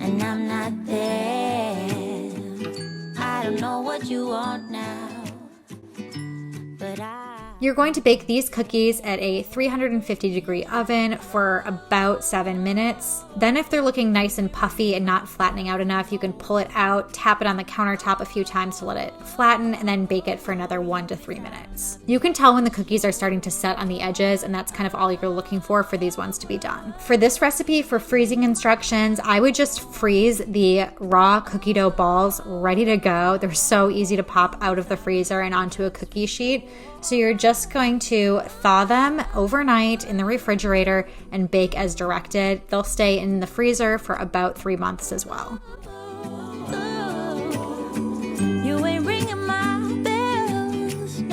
and I'm not there. I don't know what you want now, but You're going to bake these cookies at a 350-degree oven for about 7 minutes. Then if they're looking nice and puffy and not flattening out enough, you can pull it out, tap it on the countertop a few times to let it flatten, and then bake it for another 1 to 3 minutes. You can tell when the cookies are starting to set on the edges, and that's kind of all you're looking for these ones to be done. For this recipe, for freezing instructions, I would just freeze the raw cookie dough balls ready to go. They're so easy to pop out of the freezer and onto a cookie sheet. So you're just going to thaw them overnight in the refrigerator and bake as directed. They'll stay in the freezer for about 3 months as well. you ain't ringing my bells.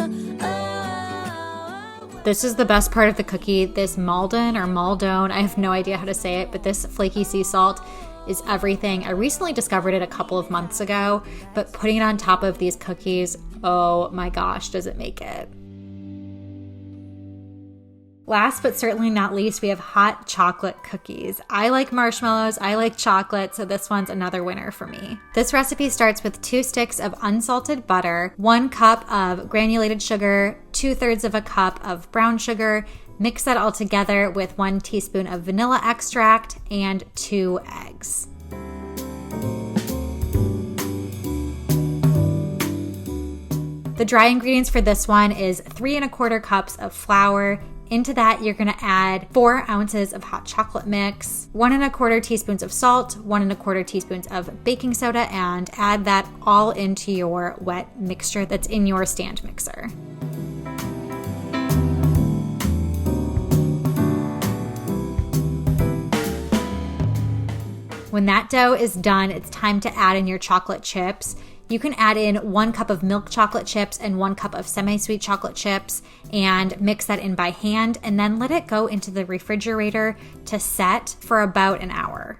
This is the best part of the cookie. This Maldon or Maldon, I have no idea how to say it, but this flaky sea salt is everything. I recently discovered it a couple of months ago, but putting it on top of these cookies, oh my gosh, does it make it. Last but certainly not least, we have hot chocolate cookies. I like marshmallows, I like chocolate, so this one's another winner for me. This recipe starts with 2 sticks of unsalted butter, 1 cup of granulated sugar, 2/3 of a cup of brown sugar. Mix that all together with 1 teaspoon of vanilla extract and 2 eggs. The dry ingredients for this one is 3 1/4 cups of flour. Into that, you're gonna add 4 ounces of hot chocolate mix, 1 1/4 teaspoons of salt, 1 1/4 teaspoons of baking soda, and add that all into your wet mixture that's in your stand mixer. When that dough is done, it's time to add in your chocolate chips. You can add in 1 cup of milk chocolate chips and 1 cup of semi-sweet chocolate chips and mix that in by hand, and then let it go into the refrigerator to set for about an hour.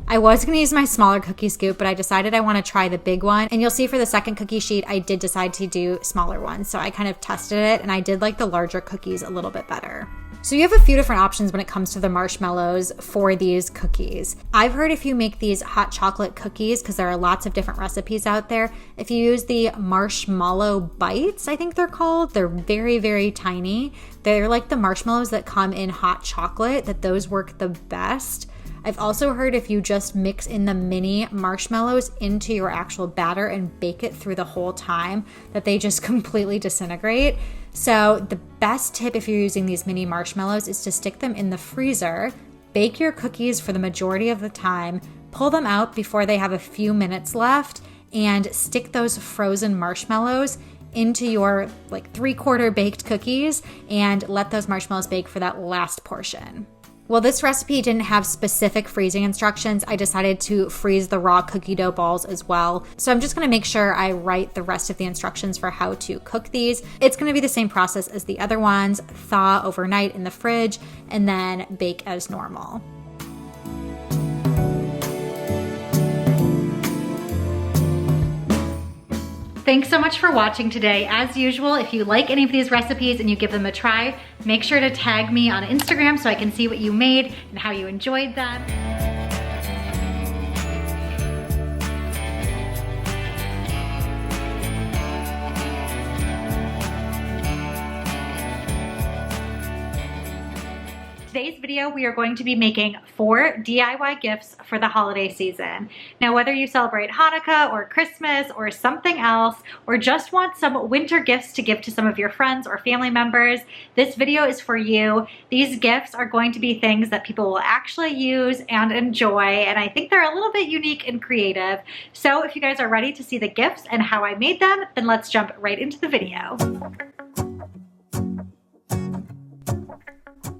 I was going to use my smaller cookie scoop, but I decided I want to try the big one. And you'll see for the second cookie sheet, I did decide to do smaller ones. So I kind of tested it, and I did like the larger cookies a little bit better. So you have a few different options when it comes to the marshmallows for these cookies. I've heard if you make these hot chocolate cookies, because there are lots of different recipes out there, if you use the marshmallow bites, I think they're called, they're very, very tiny. They're like the marshmallows that come in hot chocolate, that those work the best. I've also heard if you just mix in the mini marshmallows into your actual batter and bake it through the whole time, that they just completely disintegrate. So the best tip if you're using these mini marshmallows is to stick them in the freezer, bake your cookies for the majority of the time, pull them out before they have a few minutes left, and stick those frozen marshmallows into your like 3/4 baked cookies and let those marshmallows bake for that last portion. Well, this recipe didn't have specific freezing instructions. I decided to freeze the raw cookie dough balls as well. So I'm just gonna make sure I write the rest of the instructions for how to cook these. It's gonna be the same process as the other ones, thaw overnight in the fridge, and then bake as normal. Thanks so much for watching today. As usual, if you like any of these recipes and you give them a try, make sure to tag me on Instagram so I can see what you made and how you enjoyed them. Today's video, we are going to be making 4 DIY gifts for the holiday season. Now, whether you celebrate Hanukkah or Christmas or something else, or just want some winter gifts to give to some of your friends or family members, this video is for you. These gifts are going to be things that people will actually use and enjoy, and I think they're a little bit unique and creative. So if you guys are ready to see the gifts and how I made them, then let's jump right into the video.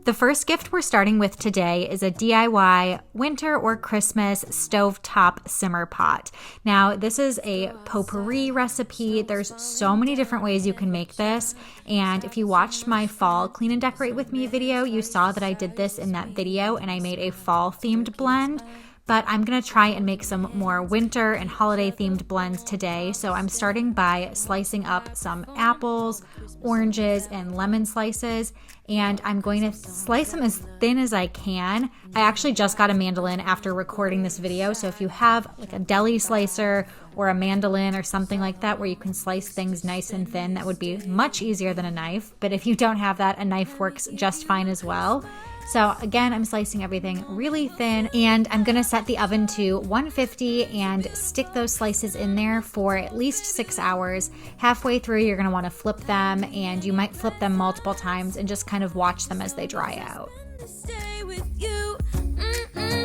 The first gift we're starting with today is a DIY winter or Christmas stovetop simmer pot. Now, this is a potpourri recipe. There's so many different ways you can make this. And if you watched my fall clean and decorate with me video, you saw that I did this in that video and I made a fall themed blend. But I'm gonna try and make some more winter and holiday themed blends today. So I'm starting by slicing up some apples, oranges, and lemon slices, and I'm going to slice them as thin as I can. I actually just got a mandolin after recording this video, so if you have like a deli slicer or a mandolin or something like that where you can slice things nice and thin, that would be much easier than a knife. But if you don't have that, a knife works just fine as well. So again, I'm slicing everything really thin, and I'm gonna set the oven to 150 and stick those slices in there for at least 6 hours. Halfway through, you're gonna wanna flip them, and you might flip them multiple times and just kind of watch them as they dry out. Stay with you.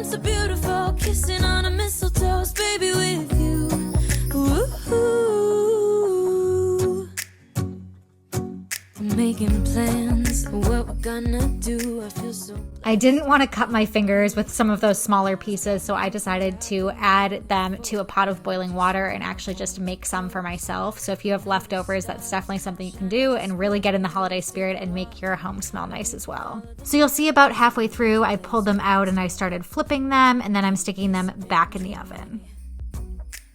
So beautiful, kissing on a mistletoe, baby, with you. Ooh. Making plans, what we're gonna do. I feel so. I didn't want to cut my fingers with some of those smaller pieces, so I decided to add them to a pot of boiling water and actually just make some for myself. So if you have leftovers, that's definitely something you can do and really get in the holiday spirit and make your home smell nice as well. So you'll see about halfway through, I pulled them out and I started flipping them, and then I'm sticking them back in the oven.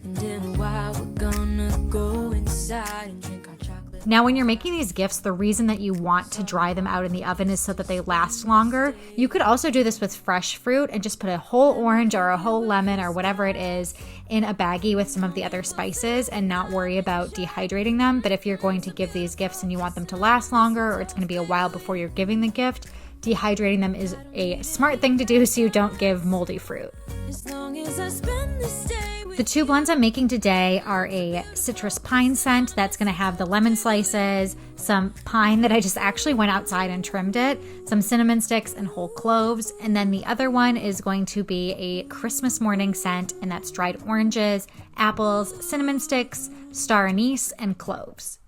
And in a while, we're gonna go inside and drink our chocolate. Now, when you're making these gifts, the reason that you want to dry them out in the oven is so that they last longer. You could also do this with fresh fruit and just put a whole orange or a whole lemon or whatever it is in a baggie with some of the other spices and not worry about dehydrating them. But if you're going to give these gifts and you want them to last longer, or it's going to be a while before you're giving the gift, dehydrating them is a smart thing to do so you don't give moldy fruit. As long as I spend this day with The 2 blends I'm making today are a citrus pine scent that's going to have the lemon slices, some pine that I just actually went outside and trimmed it, some cinnamon sticks and whole cloves, and then the other one is going to be a Christmas morning scent, and that's dried oranges, apples, cinnamon sticks, star anise, and cloves.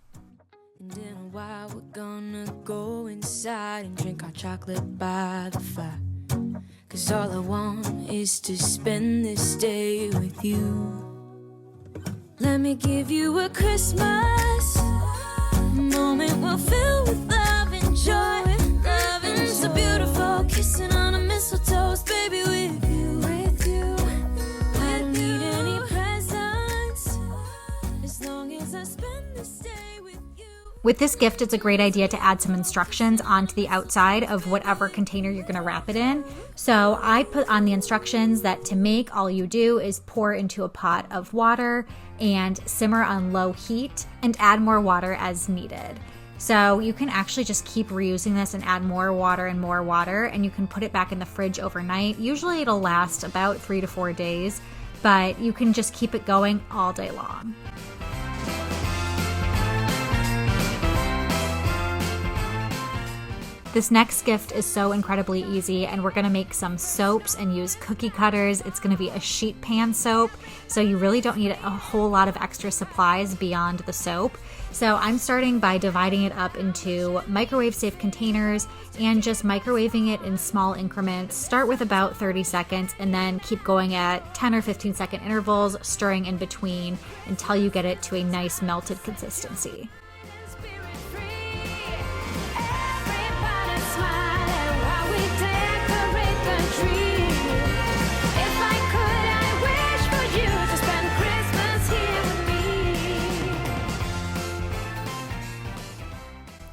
And in a while, we're gonna go inside and drink our chocolate by the fire. 'Cause all I want is to spend this day with you. Let me give you a Christmas moment we'll fill with love and joy. Love and so beautiful, kissing on a mistletoe, baby, with you. I don't need any presents as long as I spend this day with you. With this gift, it's a great idea to add some instructions onto the outside of whatever container you're going to wrap it in. So I put on the instructions that to make, all you do is pour into a pot of water and simmer on low heat and add more water as needed. So you can actually just keep reusing this and add more water, and you can put it back in the fridge overnight. Usually it'll last about 3 to 4 days, but you can just keep it going all day long. This next gift is so incredibly easy, and we're gonna make some soaps and use cookie cutters. It's gonna be a sheet pan soap, so you really don't need a whole lot of extra supplies beyond the soap. So I'm starting by dividing it up into microwave safe containers and just microwaving it in small increments. Start with about 30 seconds and then keep going at 10 or 15 second intervals, stirring in between until you get it to a nice melted consistency.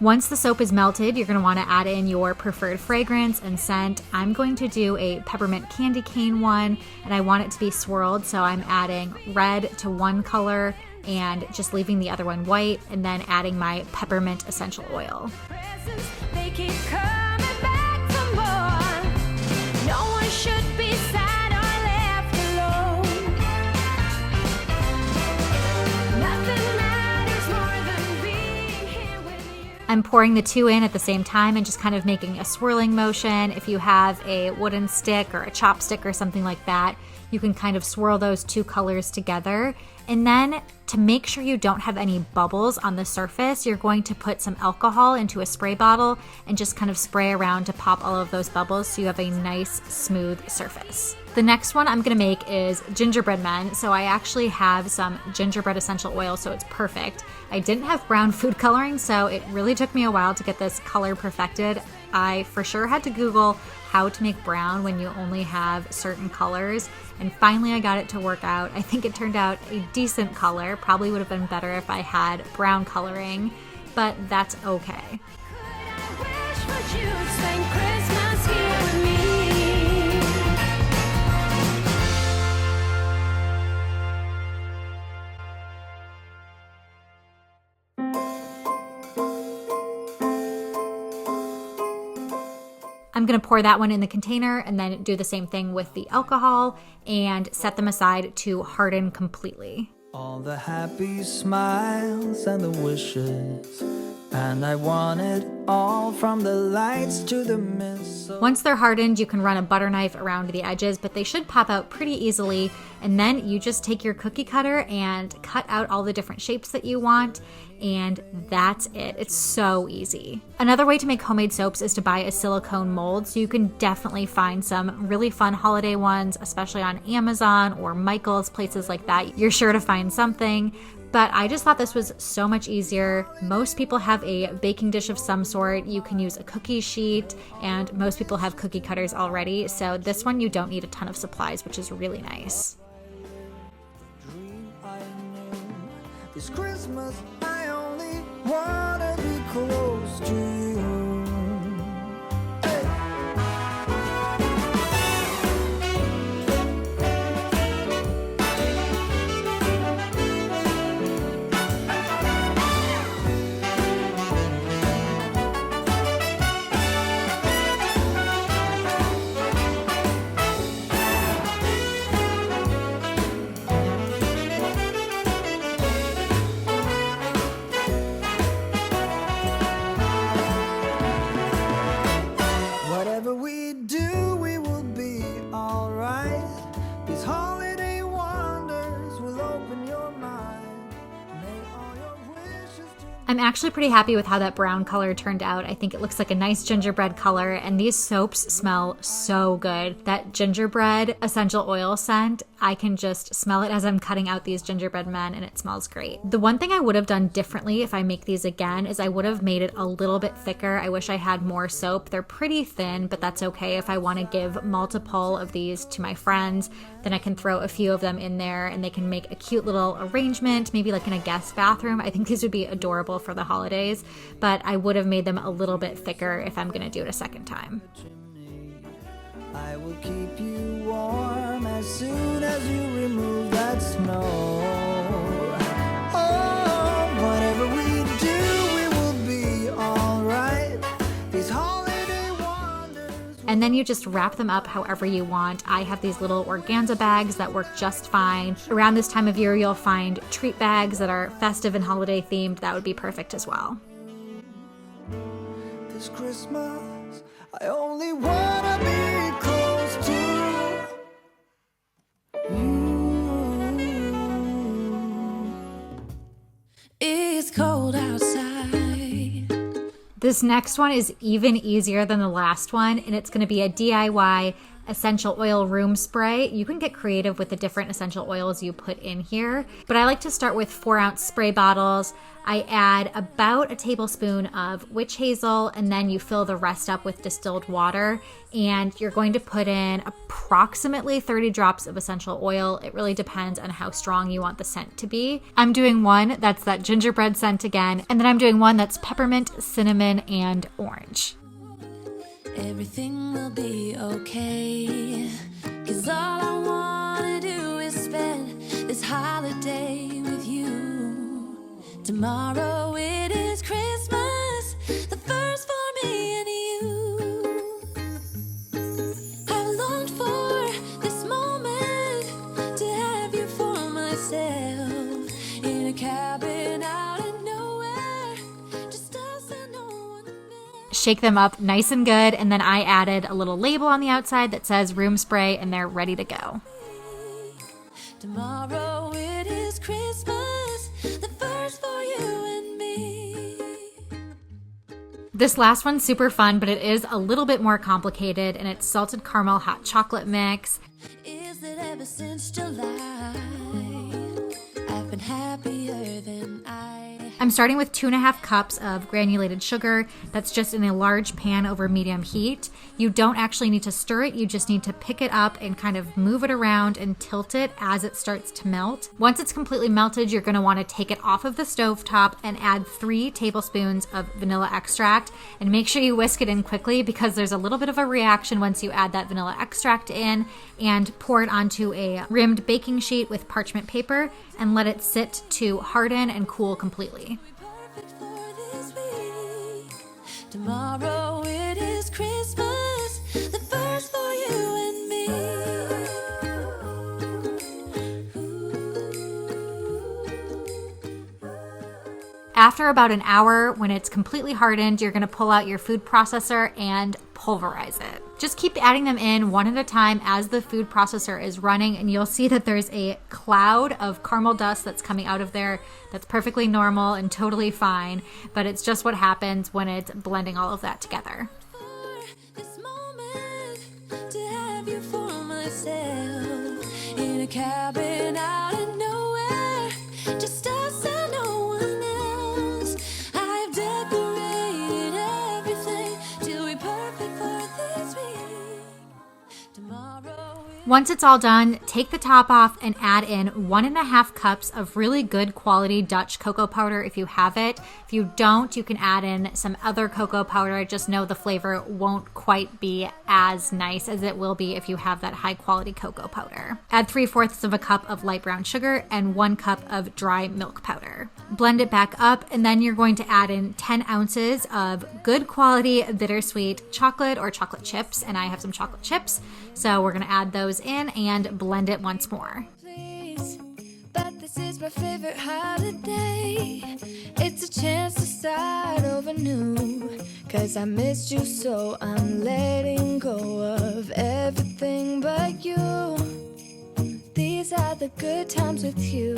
Once the soap is melted, you're going to want to add in your preferred fragrance and scent. I'm going to do a peppermint candy cane one, and I want it to be swirled, so I'm adding red to one color and just leaving the other one white, and then adding my peppermint essential oil. They keep coming back for more. No one should be sad or left alone. Nothing matters more than being here with you. I'm pouring the two in at the same time and just kind of making a swirling motion. If you have a wooden stick or a chopstick or something like that, you can kind of swirl those two colors together. And then to make sure you don't have any bubbles on the surface, you're going to put some alcohol into a spray bottle and just kind of spray around to pop all of those bubbles so you have a nice smooth surface. The next one I'm gonna make is gingerbread men. So I actually have some gingerbread essential oil, so it's perfect. I didn't have brown food coloring, so it really took me a while to get this color perfected. I for sure had to Google how to make brown when you only have certain colors, and finally I got it to work out. I think it turned out a decent color. Probably would have been better if I had brown coloring, but that's okay. I'm going to pour that one in the container and then do the same thing with the alcohol and set them aside to harden completely. All the happy smiles and the wishes, and I want it all from the lights to the mist. Once they're hardened, you can run a butter knife around the edges, but they should pop out pretty easily. And then you just take your cookie cutter and cut out all the different shapes that you want. And that's it. It's so easy. Another way to make homemade soaps is to buy a silicone mold. So you can definitely find some really fun holiday ones, especially on Amazon or Michael's, places like that. You're sure to find something. But I just thought this was so much easier. Most people have a baking dish of some sort. You can use a cookie sheet, and most people have cookie cutters already. So this one, you don't need a ton of supplies, which is really nice. This Christmas, I only wanna be close to you. Whatever we do, we will be alright. These holiday wonders will open your mind. May all your wishes to... I'm actually pretty happy with how that brown color turned out. I think it looks like a nice gingerbread color, and these soaps smell so good. That gingerbread essential oil scent, I can just smell it as I'm cutting out these gingerbread men, and it smells great. The one thing I would have done differently if I make these again is I would have made it a little bit thicker. I wish I had more soap. They're pretty thin, but that's okay. If I want to give multiple of these to my friends, then I can throw a few of them in there and they can make a cute little arrangement, maybe like in a guest bathroom. I think these would be adorable for the holidays, but I would have made them a little bit thicker if I'm going to do it a second time. I will keep you warm as soon as you remove that snow. Oh, whatever we do, we will be alright. These holiday wonders. And then you just wrap them up however you want. I have these little organza bags that work just fine. Around this time of year, you'll find treat bags that are festive and holiday themed. That would be perfect as well. The it's Christmas, I only wanna be close to you. It's cold outside. This next one is even easier than the last one, and it's going to be a DIY essential oil room spray. You can get creative with the different essential oils you put in here, but I like to start with 4-ounce spray bottles. I add about a tablespoon of witch hazel, and then you fill the rest up with distilled water, and you're going to put in approximately 30 drops of essential oil. It really depends on how strong you want the scent to be. I'm doing one that's that gingerbread scent again, and then I'm doing one that's peppermint, cinnamon, and orange. Everything will be okay, 'cause all I wanna do is spend this holiday with you. Tomorrow it is Christmas, the first for me and you. I've longed for this moment to have you for myself, in a cabin out in nowhere, just us and no one else. Shake them up nice and good, and then I added a little label on the outside that says room spray, and they're ready to go. Tomorrow it is Christmas, the first for you and me. This last one's super fun, but it is a little bit more complicated, and it's salted caramel hot chocolate mix. Is that ever since July, I've been happier than I'm starting with 2.5 cups of granulated sugar. That's just in a large pan over medium heat. You don't actually need to stir it. You just need to pick it up and kind of move it around and tilt it as it starts to melt. Once it's completely melted, you're going to want to take it off of the stovetop and add 3 tablespoons of vanilla extract. And make sure you whisk it in quickly, because there's a little bit of a reaction once you add that vanilla extract in. And pour it onto a rimmed baking sheet with parchment paper and let it sit to harden and cool completely. perfect for this week. Tomorrow it is Christmas, the first for you and me. After about an hour, when it's completely hardened, you're going to pull out your food processor and pulverize it. Just keep adding them in one at a time as the food processor is running, and you'll see that there's a cloud of caramel dust that's coming out of there. That's perfectly normal and totally fine, but it's just what happens when it's blending all of that together. This moment to have you for myself, in a cabin out in nowhere, just us and no one else. I've decorated everything till we're perfect for this week. Tomorrow Once it's all done, take the top off and add in 1.5 cups of really good quality Dutch cocoa powder if you have it. If you don't, you can add in some other cocoa powder. Just know the flavor won't quite be as nice as it will be if you have that high quality cocoa powder. Add 3/4 of a cup of light brown sugar and 1 cup of dry milk powder. Blend it back up, and then you're going to add in 10 ounces of good quality bittersweet chocolate or chocolate chips, and I have some chocolate chips. So we're going to add those in and blend it once more. please, but this is my favorite holiday. It's a chance to start over new, 'cause I missed you, so I'm letting go of everything but you. These are the good times with you.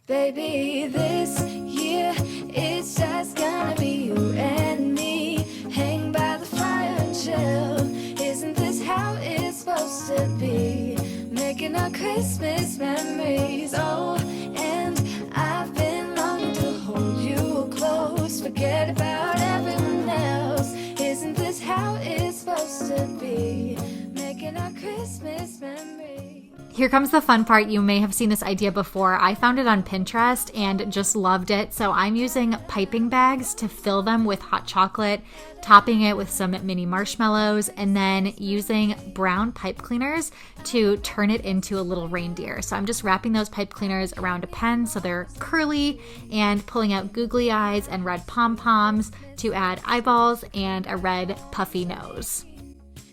Baby, this year it's just gonna be you and me. Hang by the fire and chill. Isn't this how it's supposed to be? Making our Christmas memories. Oh, and I've been longing to hold you close. Forget about everyone else. Isn't this how it's supposed to be? Making our Christmas memories. Here comes the fun part. You may have seen this idea before. I found it on Pinterest and just loved it. So I'm using piping bags to fill them with hot chocolate, topping it with some mini marshmallows, and then using brown pipe cleaners to turn it into a little reindeer. So I'm just wrapping those pipe cleaners around a pen so they're curly, and pulling out googly eyes and red pom-poms to add eyeballs and a red puffy nose.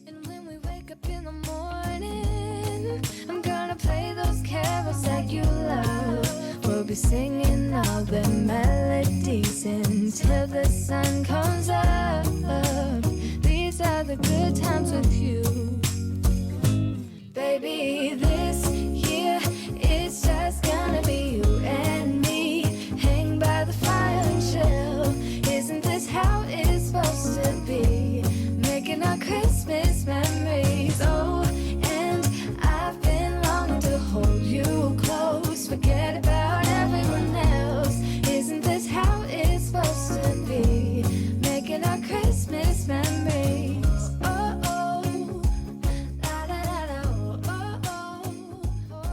And when we wake up in the morning, I'm gonna play those carols that you love. We'll be singing all the melodies until the sun comes up. These are the good times with you. Baby, this year it's just gonna be you and me. Hang by the fire and chill. Isn't this how it's supposed to be? Making our Christmas memories. Oh, and I've been longing to hold you close. Forget about everyone else. Isn't this how it's supposed to be? Making our Christmas memories. Oh, oh, la, la, la, la, oh, oh, oh, oh.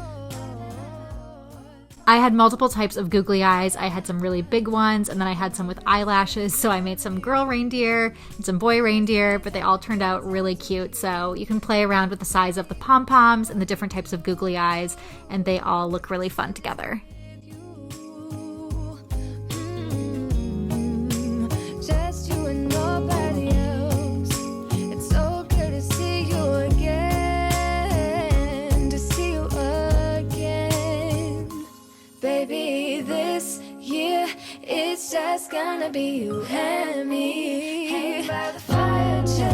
I had multiple types of googly eyes. I had some really big ones, and then I had some with eyelashes. So I made some girl reindeer and some boy reindeer, but they all turned out really cute. So you can play around with the size of the pom-poms and the different types of googly eyes, and they all look really fun together. Just you and nobody else. It's so good to see you again. To see you again. Baby, this year it's just gonna be you and me. Hang by the fire, chill.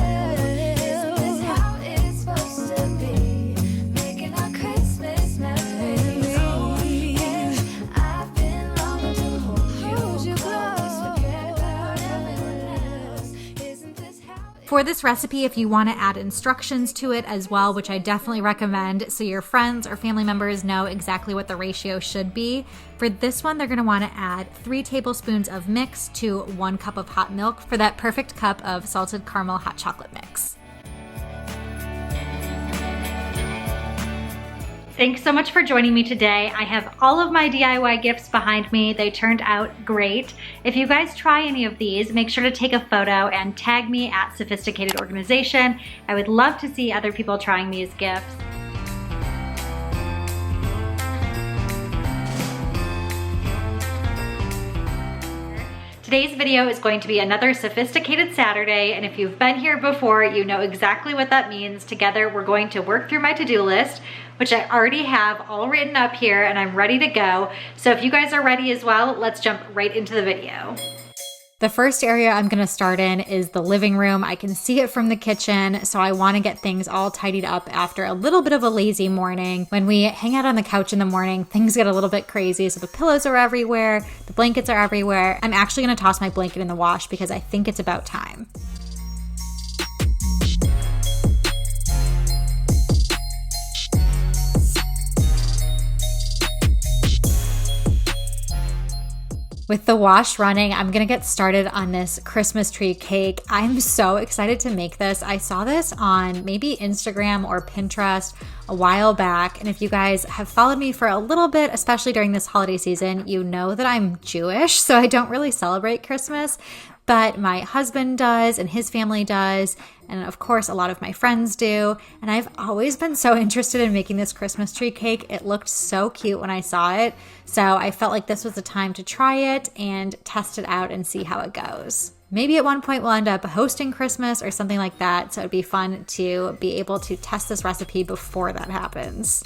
Isn't this how it's supposed to be? Making our Christmas memories. Oh, and I've been longing to hold you close. Forget about everyone else. Isn't this how it's For this recipe, if you want to add instructions to it as well, which I definitely recommend so your friends or family members know exactly what the ratio should be, for this one, they're going to want to add 3 tablespoons of mix to 1 cup of hot milk for that perfect cup of salted caramel hot chocolate mix. Thanks so much for joining me today. I have all of my DIY gifts behind me. They turned out great. If you guys try any of these, make sure to take a photo and tag me at Sophisticated Organization. I would love to see other people trying these gifts. Today's video is going to be another Sophisticated Saturday, and if you've been here before, you know exactly what that means. Together, we're going to work through my to-do list, which I already have all written up here, and I'm ready to go. So if you guys are ready as well, let's jump right into the video. The first area I'm gonna start in is the living room. I can see it from the kitchen, so I wanna get things all tidied up after a little bit of a lazy morning. When we hang out on the couch in the morning, things get a little bit crazy, so the pillows are everywhere, the blankets are everywhere. I'm actually gonna toss my blanket in the wash because I think it's about time. With the wash running, I'm gonna get started on this Christmas tree cake. I'm so excited to make this. I saw this on maybe Instagram or Pinterest a while back, and if you guys have followed me for a little bit, especially during this holiday season, you know that I'm Jewish, so I don't really celebrate Christmas, but my husband does and his family does, and of course a lot of my friends do, and I've always been so interested in making this Christmas tree cake. It looked so cute when I saw it, so I felt like this was the time to try it and test it out and see how it goes. Maybe at one point we'll end up hosting Christmas or something like that, so it'd be fun to be able to test this recipe before that happens.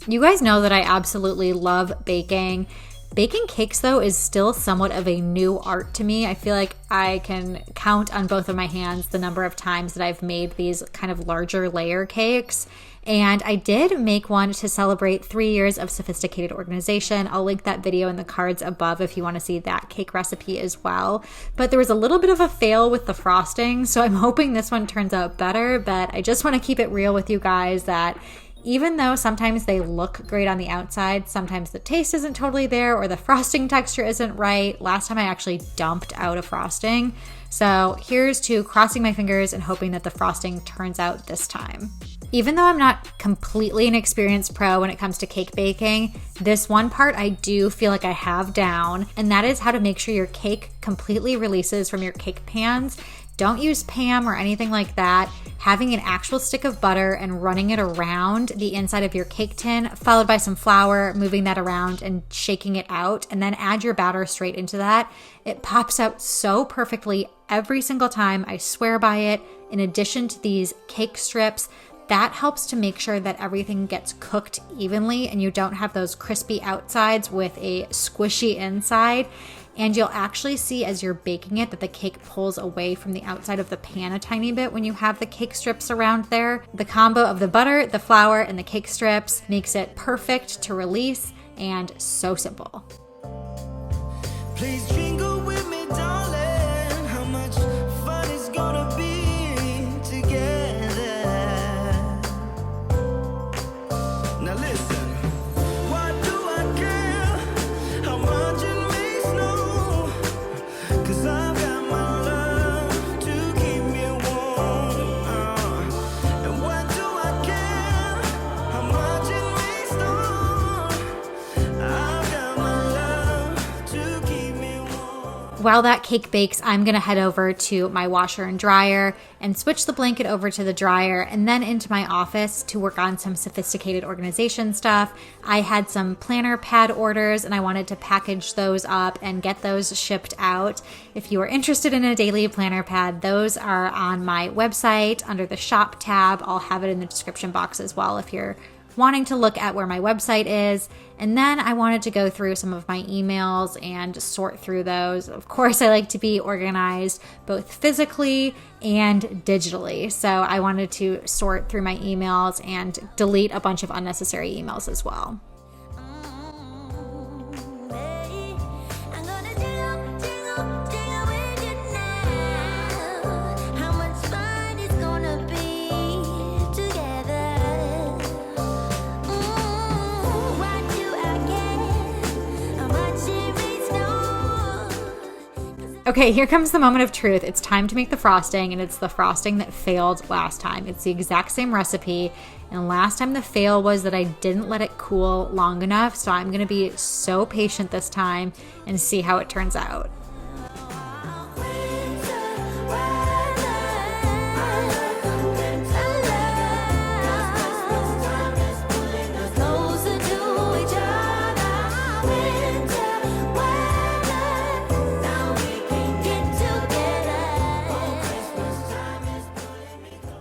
You guys know that I absolutely love baking. Baking cakes, though, is still somewhat of a new art to me. I feel like I can count on both of my hands the number of times that I've made these kind of larger layer cakes. And I did make one to celebrate 3 years of Sophisticated Organization. I'll link that video in the cards above if you want to see that cake recipe as well. But there was a little bit of a fail with the frosting, so I'm hoping this one turns out better. But I just want to keep it real with you guys that even though sometimes they look great on the outside, sometimes the taste isn't totally there or the frosting texture isn't right. Last time I actually dumped out a frosting. So here's to crossing my fingers and hoping that the frosting turns out this time. Even though I'm not completely an experienced pro when it comes to cake baking, this one part I do feel like I have down, and that is how to make sure your cake completely releases from your cake pans. Don't use Pam or anything like that. Having an actual stick of butter and running it around the inside of your cake tin, followed by some flour, moving that around and shaking it out, and then add your batter straight into that. It pops out so perfectly every single time. I swear by it. In addition to these cake strips, that helps to make sure that everything gets cooked evenly and you don't have those crispy outsides with a squishy inside. And you'll actually see as you're baking it that the cake pulls away from the outside of the pan a tiny bit when you have the cake strips around there. The combo of the butter, the flour, and the cake strips makes it perfect to release and so simple. Please jingle with me, darling. How much fun it's gonna be together. Now listen, why do I care how much it may snow? 'Cause I've got my love to keep me warm. And why do I care how much it may snow? I've got my love to keep me warm. While that cake bakes, I'm gonna head over to my washer and dryer and switch the blanket over to the dryer and then into my office to work on some sophisticated organization stuff. I had some planner pad orders and I wanted to package those up and get those shipped out. If you are interested in a daily planner pad, those are on my website under the shop tab. I'll have it in the description box as well if you're wanting to look at where my website is. And then I wanted to go through some of my emails and sort through those. Of course, I like to be organized both physically and digitally. So I wanted to sort through my emails and delete a bunch of unnecessary emails as well. I'm gonna jingle with you now. How much fun it's gonna be together. Why do I care how much it may snow? Okay, here comes the moment of truth. It's time to make the frosting, and it's the frosting that failed last time. It's the exact same recipe, and last time the fail was that I didn't let it cool long enough, so I'm gonna be so patient this time and see how it turns out.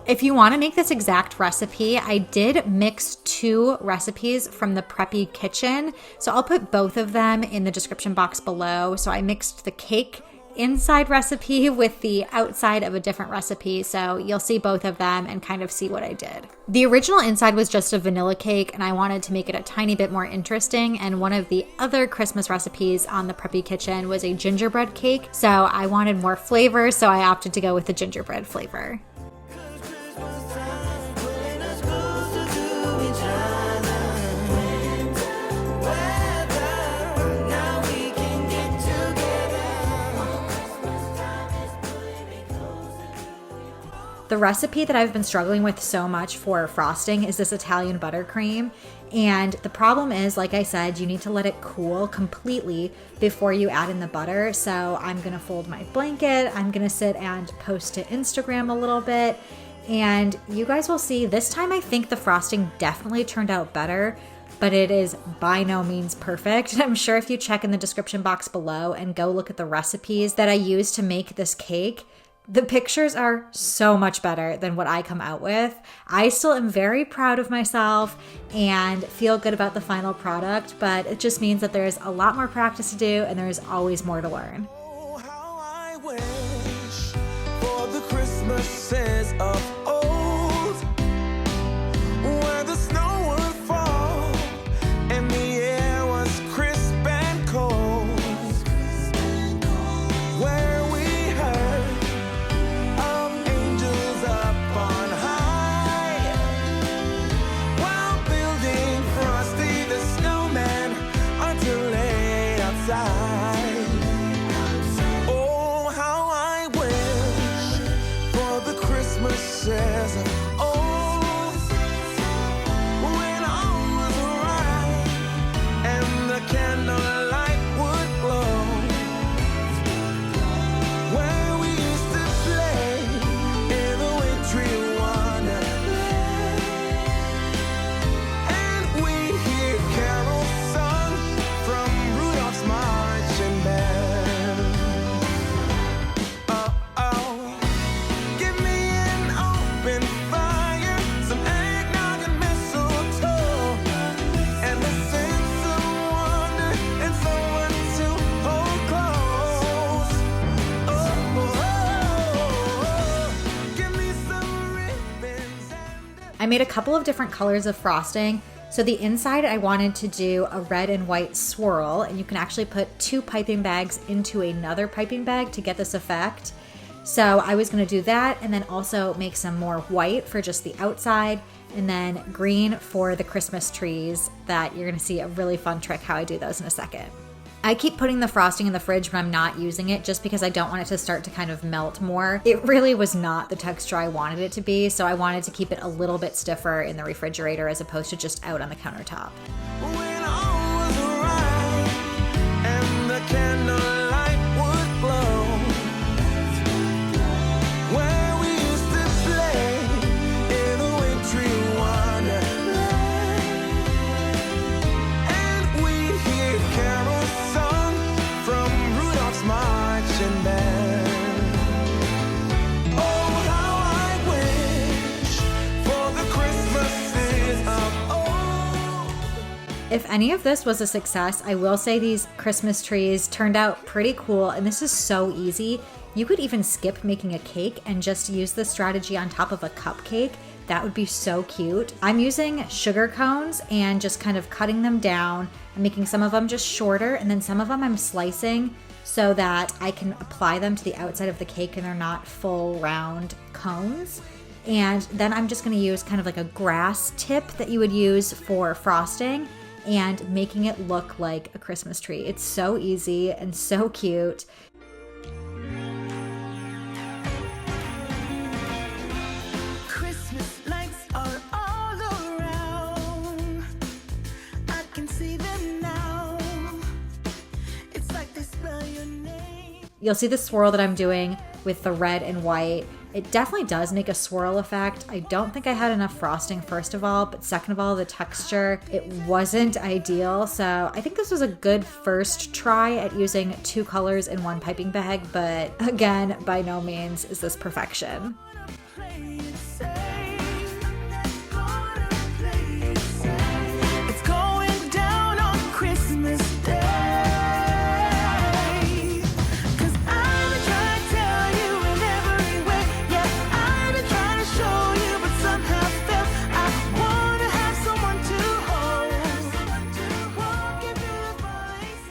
If you want to make this exact recipe, I did mix 2 recipes from the Preppy Kitchen. So I'll put both of them in the description box below. So I mixed the cake inside recipe with the outside of a different recipe. So you'll see both of them and kind of see what I did. The original inside was just a vanilla cake and I wanted to make it a tiny bit more interesting. And one of the other Christmas recipes on the Preppy Kitchen was a gingerbread cake. So I wanted more flavor, so I opted to go with the gingerbread flavor. The recipe that I've been struggling with so much for frosting is this Italian buttercream. And the problem is, like I said, you need to let it cool completely before you add in the butter. So I'm gonna fold my blanket, I'm gonna sit and post to Instagram a little bit. And you guys will see this time I think the frosting definitely turned out better, but it is by no means perfect. I'm sure if you check in the description box below and go look at the recipes that I used to make this cake, the pictures are so much better than what I come out with. I still am very proud of myself and feel good about the final product, but it just means that there's a lot more practice to do and there's always more to learn. Oh, how I wish for the Christmases of old, where the snow would fall and the air was crisp and cold, where we heard of angels up on high, while building Frosty the Snowman until late outside. Oh, how I wish for the Christmases of old, I made a couple of different colors of frosting. So the inside, I wanted to do a red and white swirl, and you can actually put 2 piping bags into another piping bag to get this effect. So I was gonna do that and then also make some more white for just the outside and then green for the Christmas trees that you're gonna see a really fun trick how I do those in a second. I keep putting the frosting in the fridge when I'm not using it just because I don't want it to start to kind of melt more. It really was not the texture I wanted it to be, so I wanted to keep it a little bit stiffer in the refrigerator as opposed to just out on the countertop. When all was right and the candlelight would glow, where we used to play in a wintry wonderland, and we'd hear carols sung from Rudolph's marching band. Oh, how I wish for the Christmases of old. If any of this was a success, I will say these Christmas trees turned out pretty cool, and this is so easy. You could even skip making a cake and just use this strategy on top of a cupcake. That would be so cute. I'm using sugar cones and just kind of cutting them down. I'm making some of them just shorter, and then some of them I'm slicing so that I can apply them to the outside of the cake and they're not full round cones. And then I'm just gonna use kind of like a grass tip that you would use for frosting and making it look like a Christmas tree. It's so easy and so cute. Christmas lights are all around. I can see them now. It's like they spell your name. You'll see the swirl that I'm doing with the red and white. It definitely does make a swirl effect. I don't think I had enough frosting, first of all, but second of all, the texture, it wasn't ideal. So I think this was a good first try at using 2 colors in 1 piping bag, but again, by no means is this perfection. It's going down on Christmas Day. 'Cause I've been trying to tell you in every way. Yeah, I've been trying to show you, but somehow felt I wanna have someone to hold. Walking through the follies.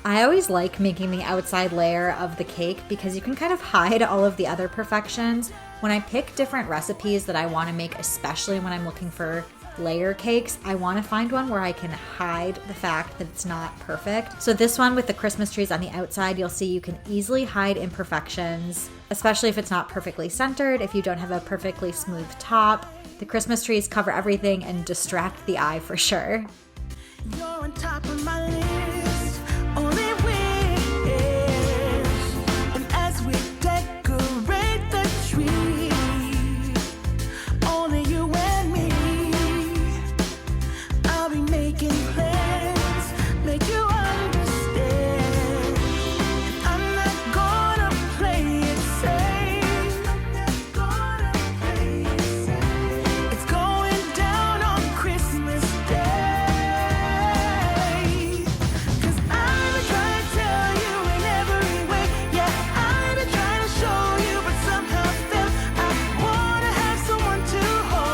I always like making the outside layer of the cake because you can kind of hide all of the other perfections. When I pick different recipes that I want to make, especially when I'm looking for layer cakes, I want to find one where I can hide the fact that it's not perfect. So this one with the Christmas trees on the outside, you'll see you can easily hide imperfections, especially if it's not perfectly centered, if you don't have a perfectly smooth top. The Christmas trees cover everything and distract the eye for sure. You're on top of my list, only wish. And as we decorate the tree, only you and me, I'll be making plans, make you understand. I'm not gonna play it safe. I'm not gonna play it safe. It's going down on Christmas Day. 'Cause I've been trying to tell you in every way. Yeah, I've been trying to show you, but somehow felt I wanna have someone to hold.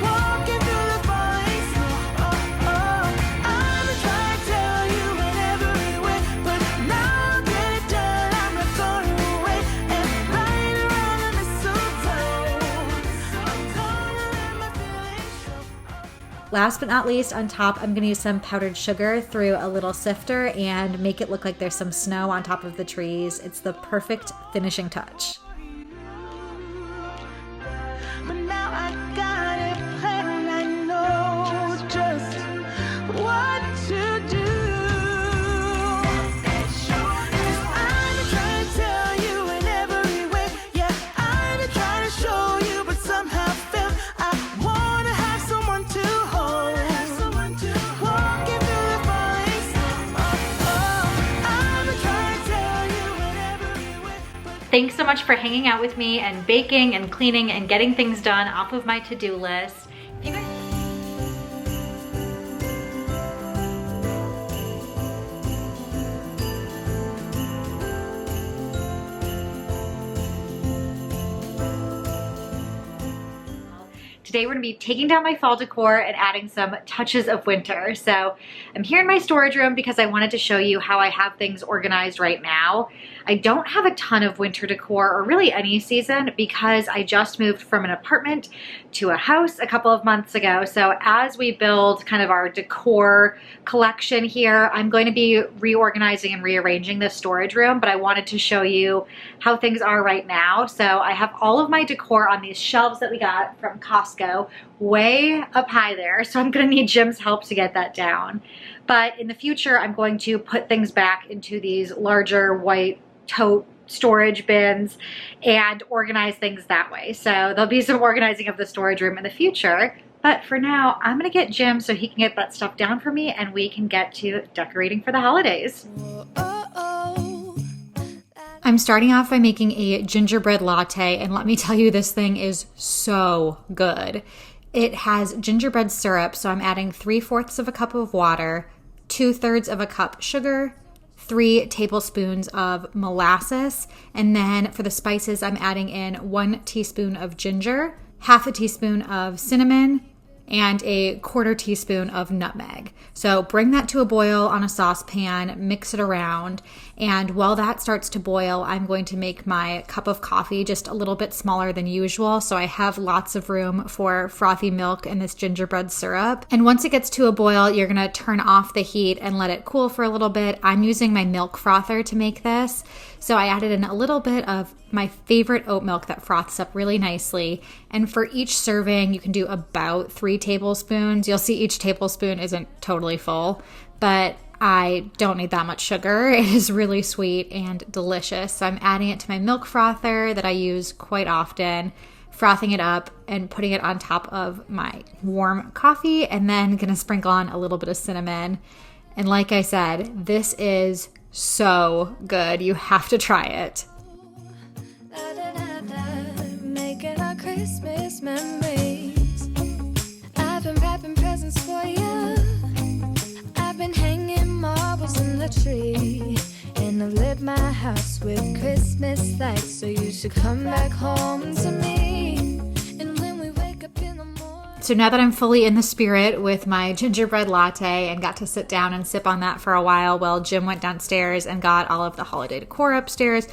Walking through the falling snow. Oh, oh. I've been trying to tell you in every way, but now I'll get it done. I'm not going away and right around the mistletoe. I'm gonna let my feelings show. Last but not least, on top, I'm gonna use some powdered sugar through a little sifter and make it look like there's some snow on top of the trees. It's the perfect finishing touch. But now I got a plan, I know just what to do. 'Cause I've been trying to tell you in every way. Yeah, I've been trying to show you, but somehow felt I wanna have someone to hold. Walking through the falling snow. Oh, oh. I've been trying to tell you in every way. Thanks so much for hanging out with me and baking and cleaning and getting things done off of my to-do list. If you guys Today we're gonna be taking down my fall decor and adding some touches of winter. So I'm here in my storage room because I wanted to show you how I have things organized right now. I don't have a ton of winter decor or really any season because I just moved from an apartment to a house a couple of months ago. So as we build kind of our decor collection here, I'm going to be reorganizing and rearranging the storage room, but I wanted to show you how things are right now. So I have all of my decor on these shelves that we got from Costco way up high there. So I'm gonna need Jim's help to get that down. But in the future, I'm going to put things back into these larger white tote storage bins and organize things that way. So there'll be some organizing of the storage room in the future. But for now, I'm gonna get Jim so he can get that stuff down for me and we can get to decorating for the holidays. I'm starting off by making a gingerbread latte, and let me tell you, this thing is so good. It has gingerbread syrup, so I'm adding 3/4 of a cup of water, 2/3 of a cup sugar, 3 tablespoons of molasses, and then for the spices, I'm adding in 1 teaspoon of ginger, 1/2 teaspoon of cinnamon, and 1/4 teaspoon of nutmeg. So bring that to a boil on a saucepan, mix it around, and while that starts to boil, I'm going to make my cup of coffee just a little bit smaller than usual, so I have lots of room for frothy milk and this gingerbread syrup. And once it gets to a boil, you're gonna turn off the heat and let it cool for a little bit. I'm using my milk frother to make this, so I added in a little bit of my favorite oat milk that froths up really nicely. And for each serving, you can do about 3 tablespoons. You'll see each tablespoon isn't totally full, but I don't need that much sugar. It is really sweet and delicious. So I'm adding it to my milk frother that I use quite often, frothing it up and putting it on top of my warm coffee, and then gonna sprinkle on a little bit of cinnamon. And like I said, this is so good. You have to try it. Making our Christmas memories. I've been wrapping presents for you. I've been hanging marbles in the tree, and I've lit my house with Christmas lights. So you should come back home to me. And when we wake up in the morning. So now that I'm fully in the spirit with my gingerbread latte and got to sit down and sip on that for a while Jim went downstairs and got all of the holiday decor upstairs,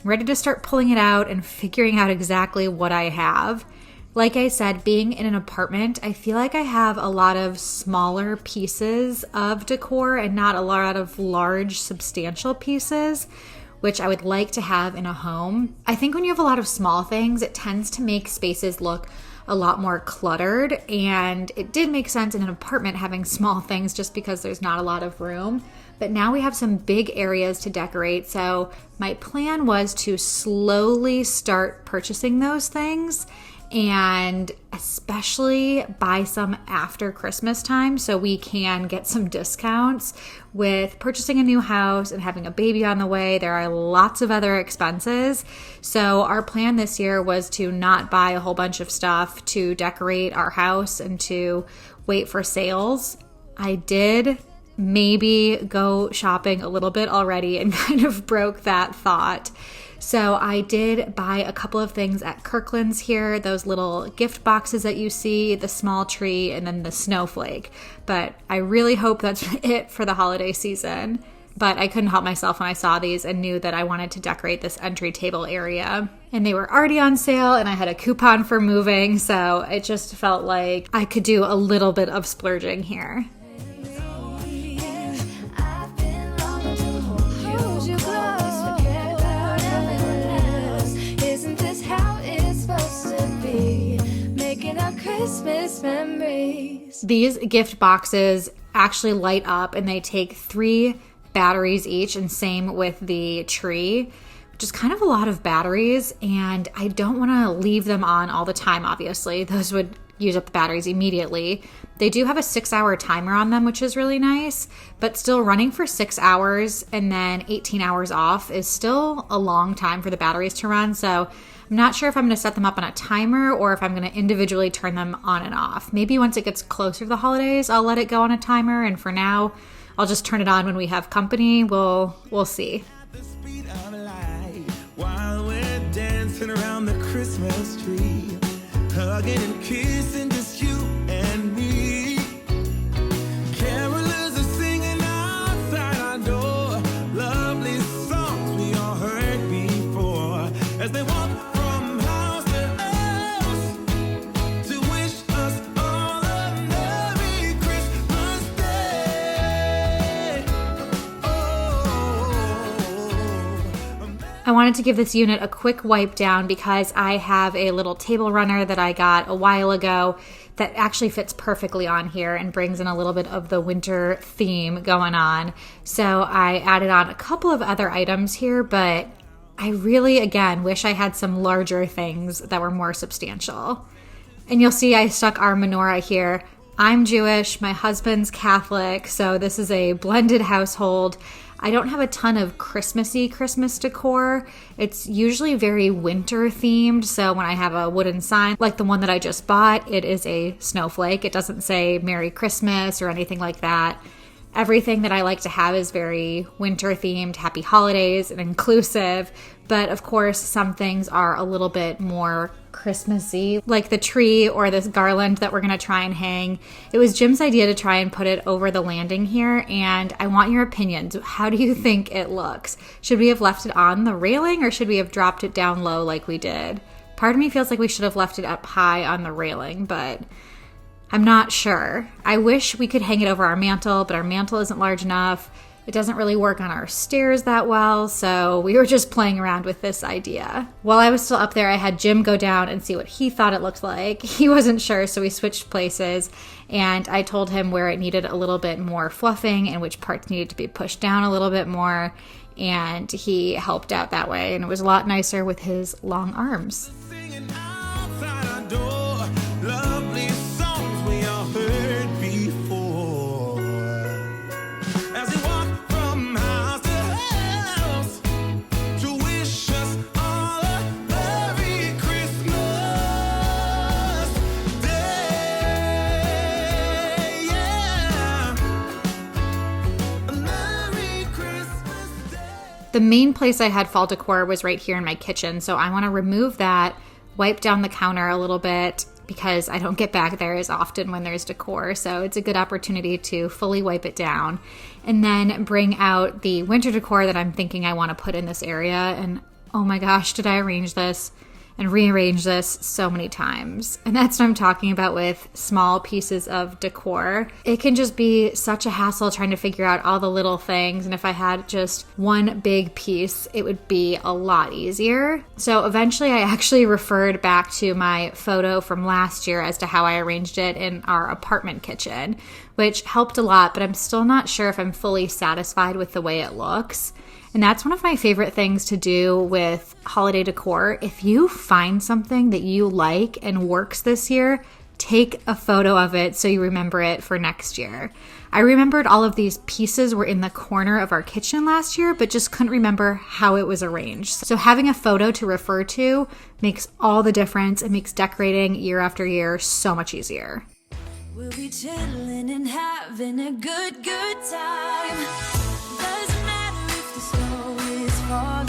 I'm ready to start pulling it out and figuring out exactly what I have. Like I said, being in an apartment, I feel like I have a lot of smaller pieces of decor and not a lot of large, substantial pieces, which I would like to have in a home. I think when you have a lot of small things, it tends to make spaces look a lot more cluttered, and it did make sense in an apartment having small things just because there's not a lot of room. But now we have some big areas to decorate, so my plan was to slowly start purchasing those things and especially buy some after Christmas time so we can get some discounts. With purchasing a new house and having a baby on the way, there are lots of other expenses. So our plan this year was to not buy a whole bunch of stuff to decorate our house and to wait for sales. I did maybe go shopping a little bit already and kind of broke that thought. So I did buy a couple of things at Kirkland's here, those little gift boxes that you see, the small tree, and then the snowflake. But I really hope that's it for the holiday season. But I couldn't help myself when I saw these and knew that I wanted to decorate this entry table area. And they were already on sale and I had a coupon for moving, so it just felt like I could do a little bit of splurging here. Christmas memories. These gift boxes actually light up and they take 3 batteries each, and same with the tree, which is kind of a lot of batteries, and I don't want to leave them on all the time, obviously. Those would use up the batteries immediately. They do have a 6-hour timer on them, which is really nice, but still running for 6 hours and then 18 hours off is still a long time for the batteries to run. So I'm not sure if I'm going to set them up on a timer or if I'm going to individually turn them on and off. Maybe once it gets closer to the holidays, I'll let it go on a timer, and for now, I'll just turn it on when we have company. We'll see. While we're dancing around the Christmas tree, hugging and kissing, just you and me. Carolers are singing outside our door, lovely songs we all heard before, as they walk from house to house to wish us all a Merry Christmas Day. I wanted to give this unit a quick wipe down because I have a little table runner that I got a while ago that actually fits perfectly on here and brings in a little bit of the winter theme going on. So I added on a couple of other items here, but I really, again, wish I had some larger things that were more substantial. And you'll see I stuck our menorah here. I'm Jewish, my husband's Catholic, so this is a blended household. I don't have a ton of Christmassy Christmas decor. It's usually very winter themed, so when I have a wooden sign, like the one that I just bought, it is a snowflake. It doesn't say Merry Christmas or anything like that. Everything that I like to have is very winter themed, happy holidays, and inclusive. But of course, some things are a little bit more Christmassy, like the tree or this garland that we're going to try and hang. It was Jim's idea to try and put it over the landing here, and I want your opinions. How do you think it looks? Should we have left it on the railing, or should we have dropped it down low like we did? Part of me feels like we should have left it up high on the railing, but I'm not sure. I wish we could hang it over our mantle, but our mantle isn't large enough. It doesn't really work on our stairs that well, so we were just playing around with this idea. While I was still up there, I had Jim go down and see what he thought it looked like. He wasn't sure, so we switched places, and I told him where it needed a little bit more fluffing and which parts needed to be pushed down a little bit more, and he helped out that way, and it was a lot nicer with his long arms. Singing outside our door, lovely songs we all heard before. As we walk from house to house to wish us all a Merry Christmas Day. Yeah. A Merry Christmas Day. The main place I had fall decor was right here in my kitchen, so I want to remove that, wipe down the counter a little bit because I don't get back there as often when there's decor, so it's a good opportunity to fully wipe it down and then bring out the winter decor that I'm thinking I want to put in this area. And oh my gosh, did I arrange this and rearrange this so many times. And that's what I'm talking about with small pieces of decor. It can just be such a hassle trying to figure out all the little things, and if I had just one big piece, it would be a lot easier. So eventually I actually referred back to my photo from last year as to how I arranged it in our apartment kitchen, which helped a lot, but I'm still not sure if I'm fully satisfied with the way it looks. And that's one of my favorite things to do with holiday decor. If you find something that you like and works this year, take a photo of it so you remember it for next year. I remembered all of these pieces were in the corner of our kitchen last year, but just couldn't remember how it was arranged. So having a photo to refer to makes all the difference. It makes decorating year after year so much easier. We'll be chilling and having a good time. Doesn't matter if the snow is falling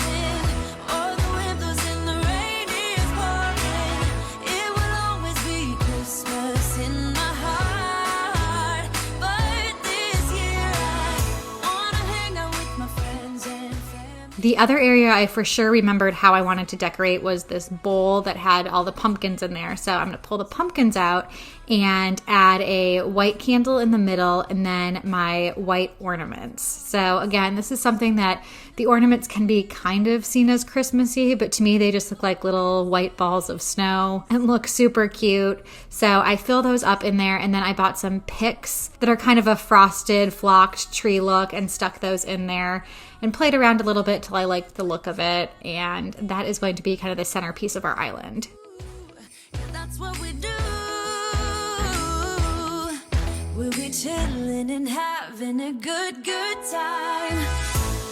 or the wind blows and the rain is pouring. It will always be Christmas in my heart. But this year I wanna hang out with my friends and family. The other area I for sure remembered how I wanted to decorate was this bowl that had all the pumpkins in there. So I'm going to pull the pumpkins out and add a white candle in the middle and then my white ornaments. So again, this is something that the ornaments can be kind of seen as Christmassy, but to me they just look like little white balls of snow and look super cute. So I fill those up in there, and then I bought some picks that are kind of a frosted, flocked tree look and stuck those in there and played around a little bit till I liked the look of it, and that is going to be kind of the centerpiece of our island. Yeah, that's what we do. We'll be chilling and having a good time.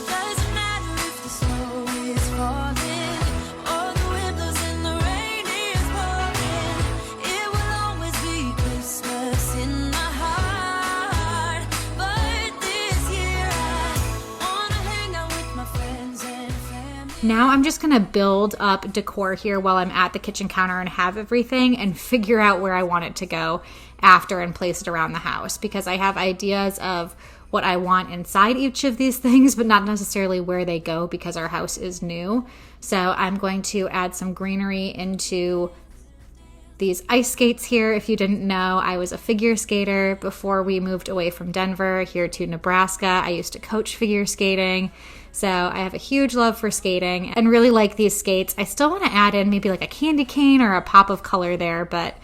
Doesn't matter if the snow is falling or the wind blows and the rain is pouring. It will always be Christmas in my heart. But this year I wanna hang out with my friends and family. Now I'm just gonna build up decor here while I'm at the kitchen counter and have everything and figure out where I want it to go after and place it around the house, because I have ideas of what I want inside each of these things, but not necessarily where they go because our house is new. So I'm going to add some greenery into these ice skates here. If you didn't know, I was a figure skater before we moved away from Denver here to Nebraska. I used to coach figure skating. So I have a huge love for skating and really like these skates. I still want to add in maybe like a candy cane or a pop of color there, but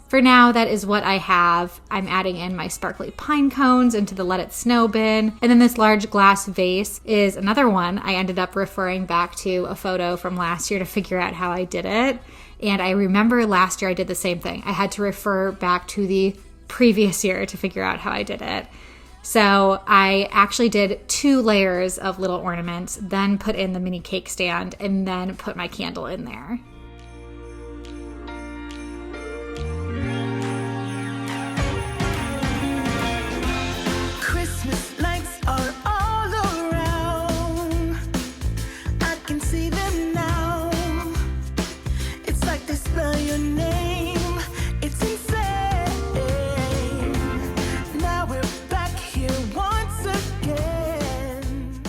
for now, that is what I have. I'm adding in my sparkly pine cones into the Let It Snow bin. And then this large glass vase is another one. I ended up referring back to a photo from last year to figure out how I did it. And I remember last year I did the same thing. I had to refer back to the previous year to figure out how I did it. So I actually did 2 layers of little ornaments, then put in the mini cake stand, and then put my candle in there. Christmas lights are all around. I can see them now. It's like they spell your name. It's insane. Now we're back here once again.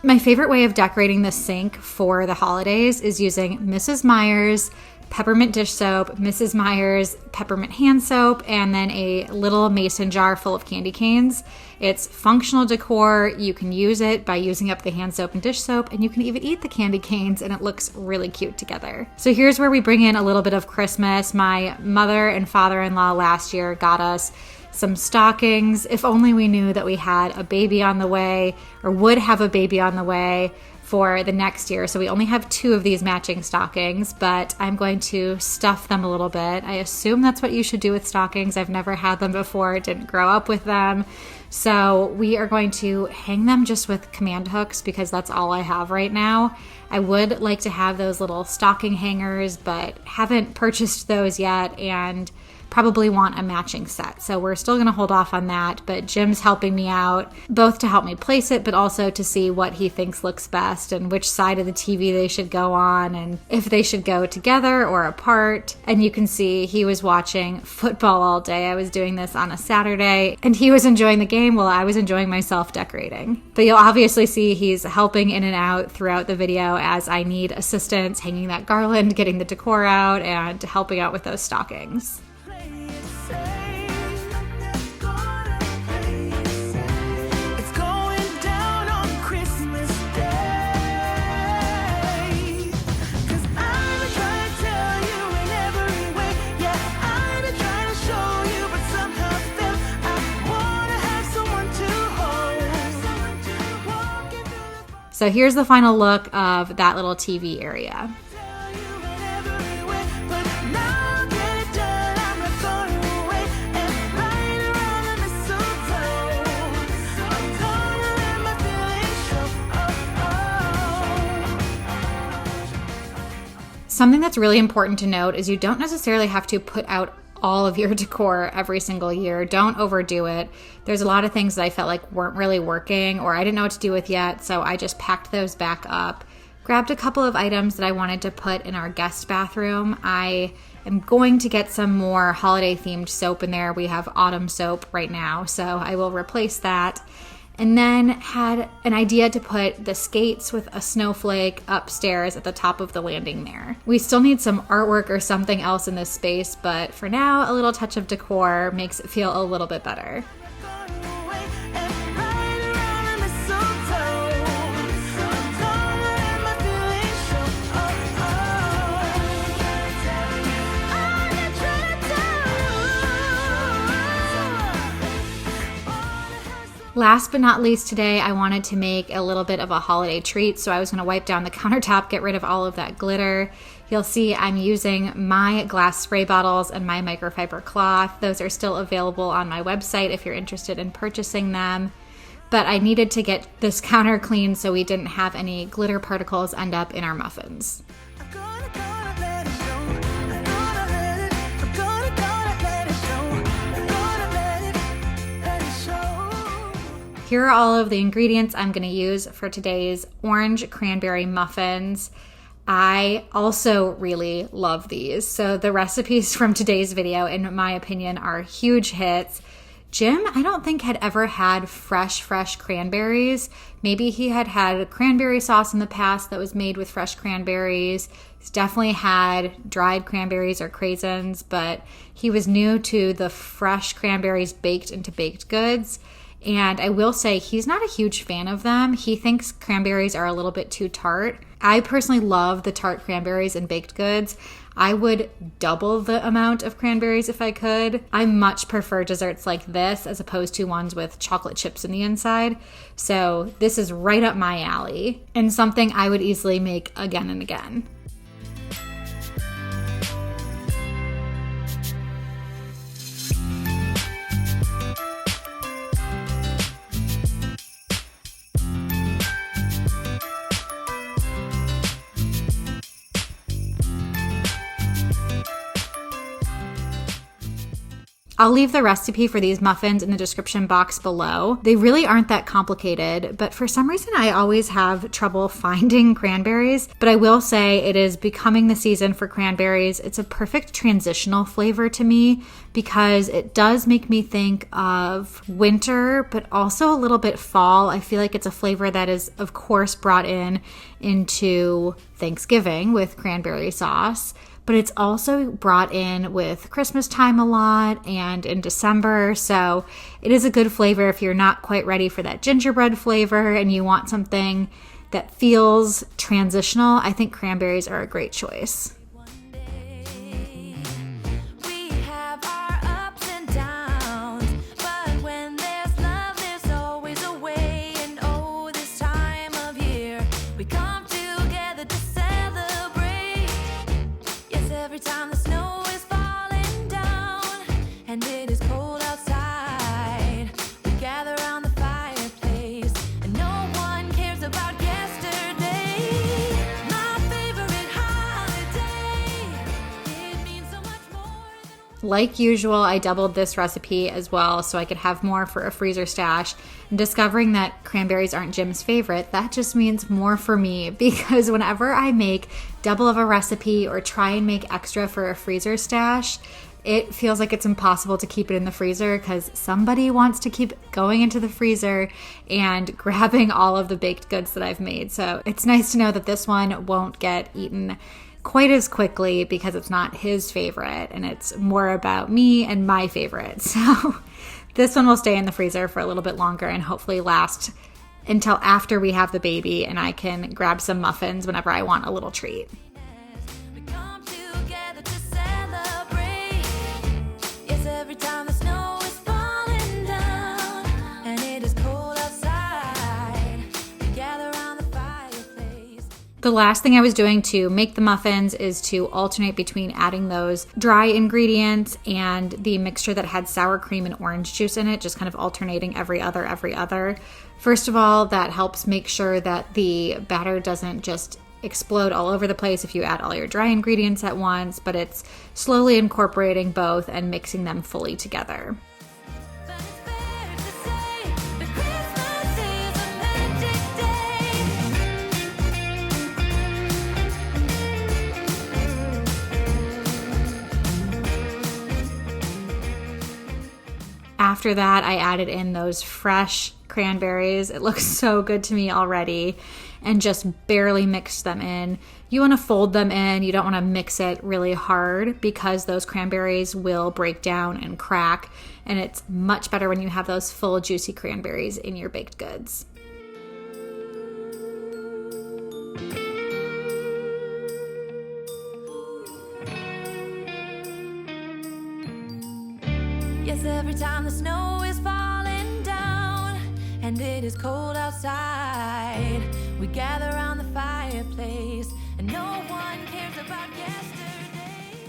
My favorite way of decorating the sink for the holidays is using Mrs. Meyer's peppermint dish soap, Mrs. Meyer's peppermint hand soap, and then a little mason jar full of candy canes. It's functional decor. You can use it by using up the hand soap and dish soap, and you can even eat the candy canes, and it looks really cute together. So here's where we bring in a little bit of Christmas. My mother and father-in-law last year got us some stockings. If only we knew that we had a baby on the way or would have a baby on the way for the next year. So we only have 2 of these matching stockings, but I'm going to stuff them a little bit. I assume that's what you should do with stockings. I've never had them before, didn't grow up with them. So we are going to hang them just with command hooks because that's all I have right now. I would like to have those little stocking hangers, but haven't purchased those yet and probably want a matching set. So we're still going to hold off on that, but Jim's helping me out, both to help me place it, but also to see what he thinks looks best and which side of the TV they should go on and if they should go together or apart. And you can see he was watching football all day. I was doing this on a Saturday and he was enjoying the game while I was enjoying myself decorating. But you'll obviously see he's helping in and out throughout the video as I need assistance hanging that garland, getting the decor out, and helping out with those stockings. So here's the final look of that little TV area. Something that's really important to note is you don't necessarily have to put out all of your decor every single year. Don't overdo it. There's a lot of things that I felt like weren't really working or I didn't know what to do with yet, so I just packed those back up. Grabbed a couple of items that I wanted to put in our guest bathroom. I am going to get some more holiday themed soap in there. We have autumn soap right now, so I will replace that. And then had an idea to put the skates with a snowflake upstairs at the top of the landing there. We still need some artwork or something else in this space, but for now, a little touch of decor makes it feel a little bit better. Last but not least today, I wanted to make a little bit of a holiday treat, so I was going to wipe down the countertop, get rid of all of that glitter. You'll see I'm using my glass spray bottles and my microfiber cloth. Those are still available on my website if you're interested in purchasing them. But I needed to get this counter clean so we didn't have any glitter particles end up in our muffins. Here are all of the ingredients I'm going to use for today's orange cranberry muffins. I also really love these. So the recipes from today's video, in my opinion, are huge hits. Jim, I don't think had ever had fresh cranberries. Maybe he had had cranberry sauce in the past that was made with fresh cranberries. He's definitely had dried cranberries or craisins, but he was new to the fresh cranberries baked into baked goods. And I will say he's not a huge fan of them. He thinks cranberries are a little bit too tart. I personally love the tart cranberries in baked goods. I would double the amount of cranberries if I could. I much prefer desserts like this as opposed to ones with chocolate chips in the inside. So this is right up my alley and something I would easily make again and again. I'll leave the recipe for these muffins in the description box below. They really aren't that complicated, but for some reason I always have trouble finding cranberries. But I will say it is becoming the season for cranberries. It's a perfect transitional flavor to me because it does make me think of winter, but also a little bit fall. I feel like it's a flavor that is, of course, brought into Thanksgiving with cranberry sauce. But it's also brought in with Christmas time a lot and in December. So it is a good flavor if you're not quite ready for that gingerbread flavor and you want something that feels transitional. I think cranberries are a great choice. Like usual, I doubled this recipe as well so I could have more for a freezer stash. And discovering that cranberries aren't Jim's favorite, that just means more for me because whenever I make double of a recipe or try and make extra for a freezer stash, it feels like it's impossible to keep it in the freezer because somebody wants to keep going into the freezer and grabbing all of the baked goods that I've made. So it's nice to know that this one won't get eaten quite as quickly because it's not his favorite and it's more about me and my favorite. So this one will stay in the freezer for a little bit longer and hopefully last until after we have the baby and I can grab some muffins whenever I want a little treat. The last thing I was doing to make the muffins is to alternate between adding those dry ingredients and the mixture that had sour cream and orange juice in it, just kind of alternating every other. First of all, that helps make sure that the batter doesn't just explode all over the place if you add all your dry ingredients at once, but it's slowly incorporating both and mixing them fully together. After that, I added in those fresh cranberries. It looks so good to me already, and just barely mixed them in. You want to fold them in. You don't want to mix it really hard because those cranberries will break down and crack, and it's much better when you have those full juicy cranberries in your baked goods. Yes, every time the snow is falling down and it is cold outside, we gather around the fireplace and no one cares about yesterday.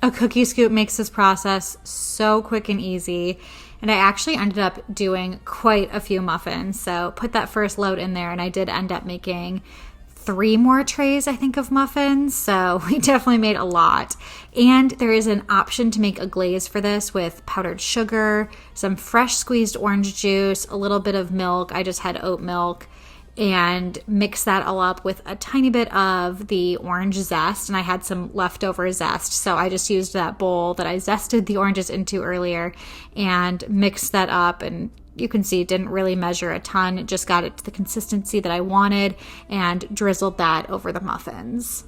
A cookie scoop makes this process so quick and easy, and I actually ended up doing quite a few muffins. So put that first load in there and I did end up making 3 more trays, I think, of muffins. So we definitely made a lot. And there is an option to make a glaze for this with powdered sugar, some fresh squeezed orange juice, a little bit of milk. I just had oat milk, and mix that all up with a tiny bit of the orange zest. And I had some leftover zest, so I just used that bowl that I zested the oranges into earlier and mixed that up. And you can see it didn't really measure a ton. It just got it to the consistency that I wanted and drizzled that over the muffins.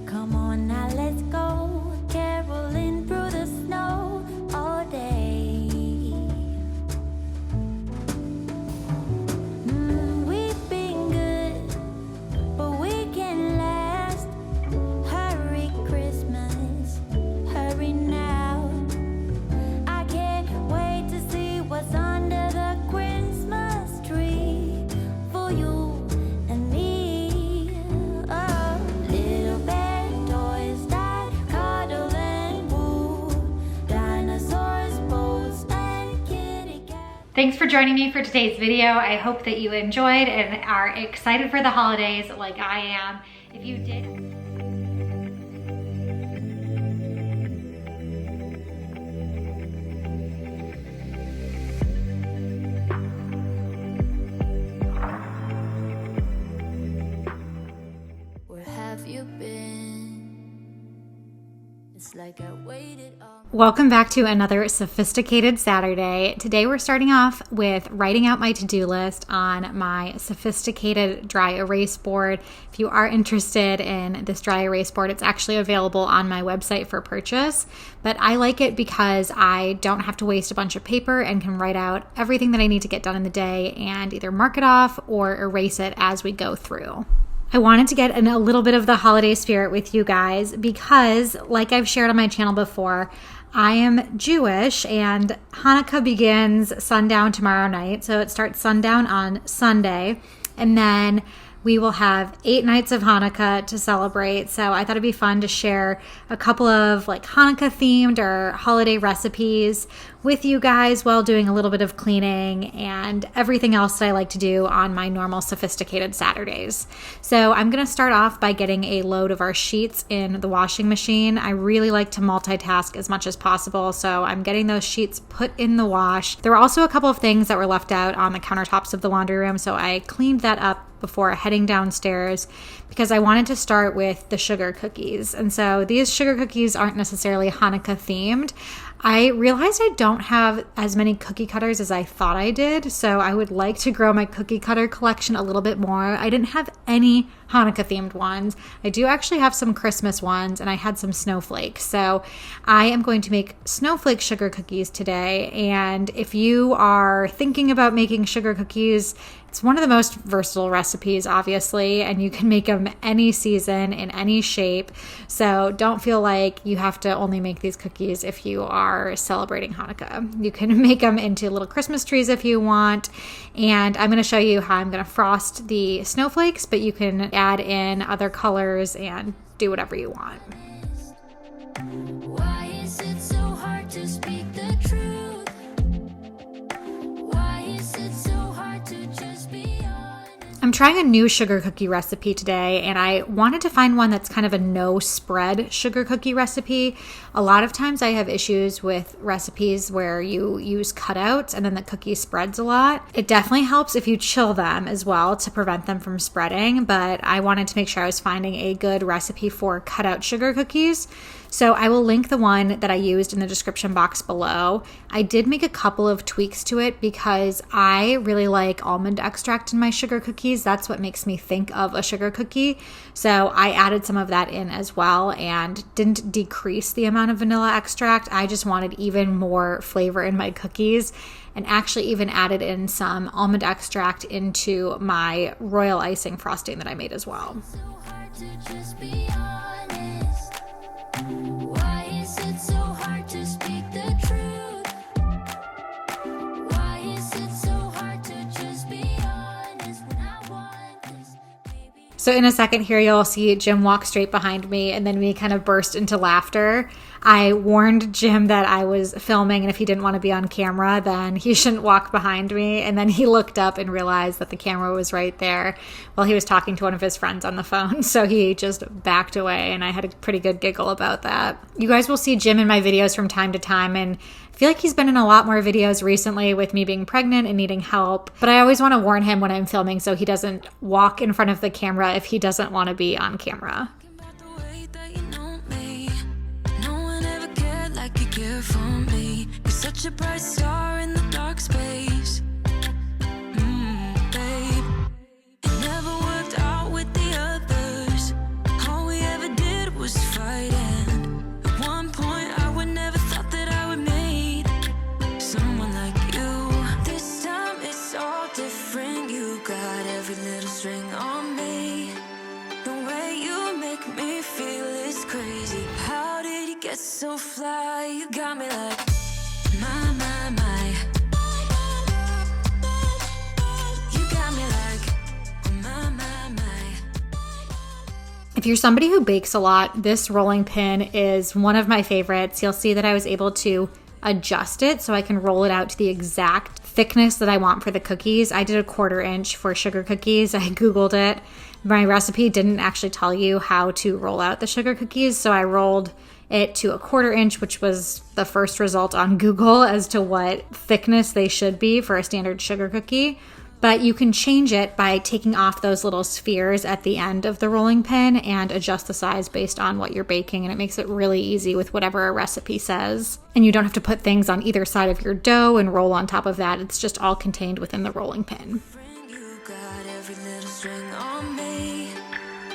Come on now, let's go. Caroling through the snow all day. We've been good, but we can last. Hurry, Christmas, hurry now. I can't wait to see what's under the Christmas tree for you and me. Oh, little bear toys that cuddle and woo, dinosaurs, boats, and kitty cats. Thanks for joining me for today's video. I hope that you enjoyed and are excited for the holidays like I am. If you did, Where have you been? It's like I waited all. welcome back to another sophisticated Saturday. Today we're starting off with writing out my to-do list on my sophisticated dry erase board. If you are interested in this dry erase board, it's actually available on my website for purchase, but I like it because I don't have to waste a bunch of paper and can write out everything that I need to get done in the day and either mark it off or erase it as we go through. I wanted to get in a little bit of the holiday spirit with you guys because, like I've shared on my channel before, I am Jewish and Hanukkah begins sundown tomorrow night. So it starts sundown on Sunday, and then we will have 8 nights of Hanukkah to celebrate. So I thought it'd be fun to share a couple of like Hanukkah themed or holiday recipes with you guys while doing a little bit of cleaning and everything else that I like to do on my normal sophisticated Saturdays. So I'm going to start off by getting a load of our sheets in the washing machine. I really like to multitask as much as possible, so I'm getting those sheets put in the wash. There were also a couple of things that were left out on the countertops of the laundry room, so I cleaned that up before heading downstairs because I wanted to start with the sugar cookies. And so these sugar cookies aren't necessarily Hanukkah themed. I realized I don't have as many cookie cutters as I thought I did, so I would like to grow my cookie cutter collection a little bit more. I didn't have any Hanukkah themed ones. I do actually have some Christmas ones, and I had some snowflakes. So I am going to make snowflake sugar cookies today. And if you are thinking about making sugar cookies, it's one of the most versatile recipes, obviously, and you can make them any season in any shape. So don't feel like you have to only make these cookies if you are celebrating Hanukkah. You can make them into little Christmas trees if you want. And I'm going to show you how I'm going to frost the snowflakes, but you can add in other colors and do whatever you want. Why is it so hard to speak the truth? Why is it so hard to just be honest? I'm trying a new sugar cookie recipe today, and I wanted to find one that's kind of a no spread sugar cookie recipe. A lot of times I have issues with recipes where you use cutouts and then the cookie spreads a lot. It definitely helps if you chill them as well to prevent them from spreading, but I wanted to make sure I was finding a good recipe for cutout sugar cookies. So I will link the one that I used in the description box below. I did make a couple of tweaks to it because I really like almond extract in my sugar cookies. That's what makes me think of a sugar cookie. So I added some of that in as well and didn't decrease the amount of vanilla extract. I just wanted even more flavor in my cookies, and actually even added in some almond extract into my royal icing frosting that I made as well. So hard to just be honest. Why is it so hard to speak the truth? Why is it so hard to just be honest when I want this, baby? So in a second here, you'll see Jim walk straight behind me, and then we kind of burst into laughter. I warned Jim that I was filming, and if he didn't want to be on camera, then he shouldn't walk behind me. And then he looked up and realized that the camera was right there while he was talking to one of his friends on the phone. So he just backed away, and I had a pretty good giggle about that. You guys will see Jim in my videos from time to time, and I feel like he's been in a lot more videos recently with me being pregnant and needing help, but I always want to warn him when I'm filming so he doesn't walk in front of the camera if he doesn't want to be on camera. About the way that you know me. No one ever cared like you care for me. You're such a bright star in the dark space. Babe. It never worked out with the others. All we ever did was fight, and at one point I would never thought that I would meet someone like you. This time it's all different. You got every little string on me. The way you make me feel is crazy. How did you get so fly? You got me like my. You got me like my. If you're somebody who bakes a lot, this rolling pin is one of my favorites. You'll see that I was able to adjust it so I can roll it out to the exact thickness that I want for the cookies. I did a 1/4 inch for sugar cookies. I Googled it. My recipe didn't actually tell you how to roll out the sugar cookies, so I rolled it to a 1/4 inch, which was the first result on Google as to what thickness they should be for a standard sugar cookie. But you can change it by taking off those little spheres at the end of the rolling pin and adjust the size based on what you're baking. And it makes it really easy with whatever a recipe says. And you don't have to put things on either side of your dough and roll on top of that. It's just all contained within the rolling pin. You got every little string on me.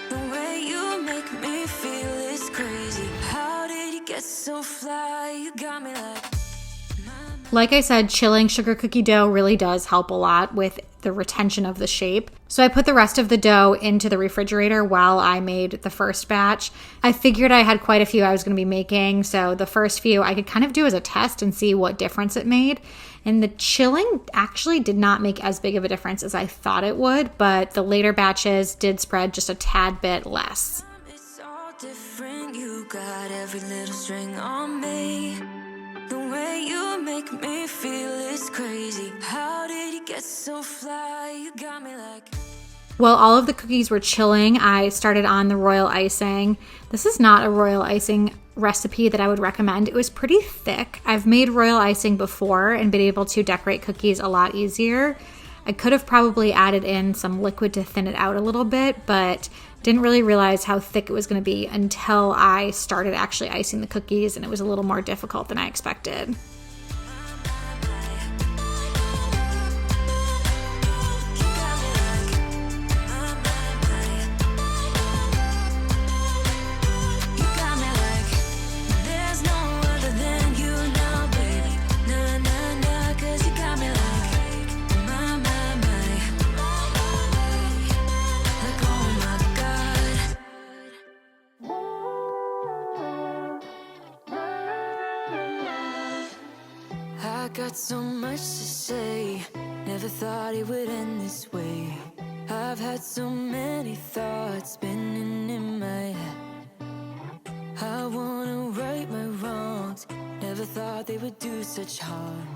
The way you make me feel is crazy. How did you get so fly? You got me like Like I said, chilling sugar cookie dough really does help a lot with the retention of the shape. So I put the rest of the dough into the refrigerator while I made the first batch. I figured I had quite a few I was going to be making, so the first few I could kind of do as a test and see what difference it made. And the chilling actually did not make as big of a difference as I thought it would, but the later batches did spread just a tad bit less. it's all different. You got every little string on me. The way you make me feel is crazy. How did you get so fly? You got me like While all of the cookies were chilling, I started on the royal icing. This is not a royal icing recipe that I would recommend. It was pretty thick. I've made royal icing before and been able to decorate cookies a lot easier. I could have probably added in some liquid to thin it out a little bit, but didn't really realize how thick it was going to be until I started actually icing the cookies, and it was a little more difficult than I expected. you got me like there's no other than you now, baby. Nah, nah, nah, 'cause you got me like my. Like oh my God. I got so much to say. Never thought it would end this way. I've had so many thoughts spinning in my head. I wanna right my wrongs. Never thought they would do such harm.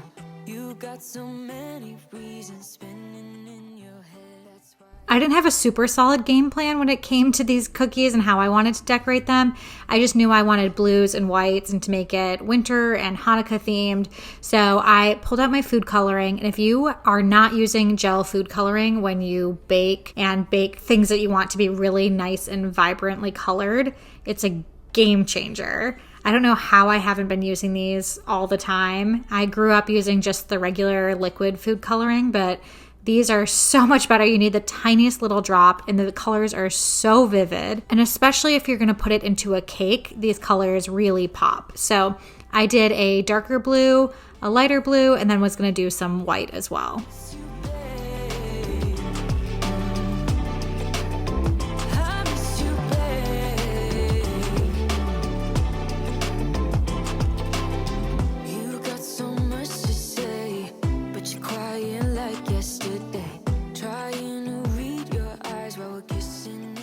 You got so many reasons spinning in your head. That's why I didn't have a super solid game plan when it came to these cookies and how I wanted to decorate them. I just knew I wanted blues and whites and to make it winter and Hanukkah themed. So I pulled out my food coloring. And if you are not using gel food coloring when you bake and bake things that you want to be really nice and vibrantly colored, it's a game changer. I don't know how I haven't been using these all the time. I grew up using just the regular liquid food coloring, but these are so much better. You need the tiniest little drop, and the colors are so vivid. And especially if you're going to put it into a cake, these colors really pop. So I did a darker blue, a lighter blue, and then was going to do some white as well. I miss you, babe. You got so much to say, but you're quiet like yesterday. Trying to read your eyes while we're kissing.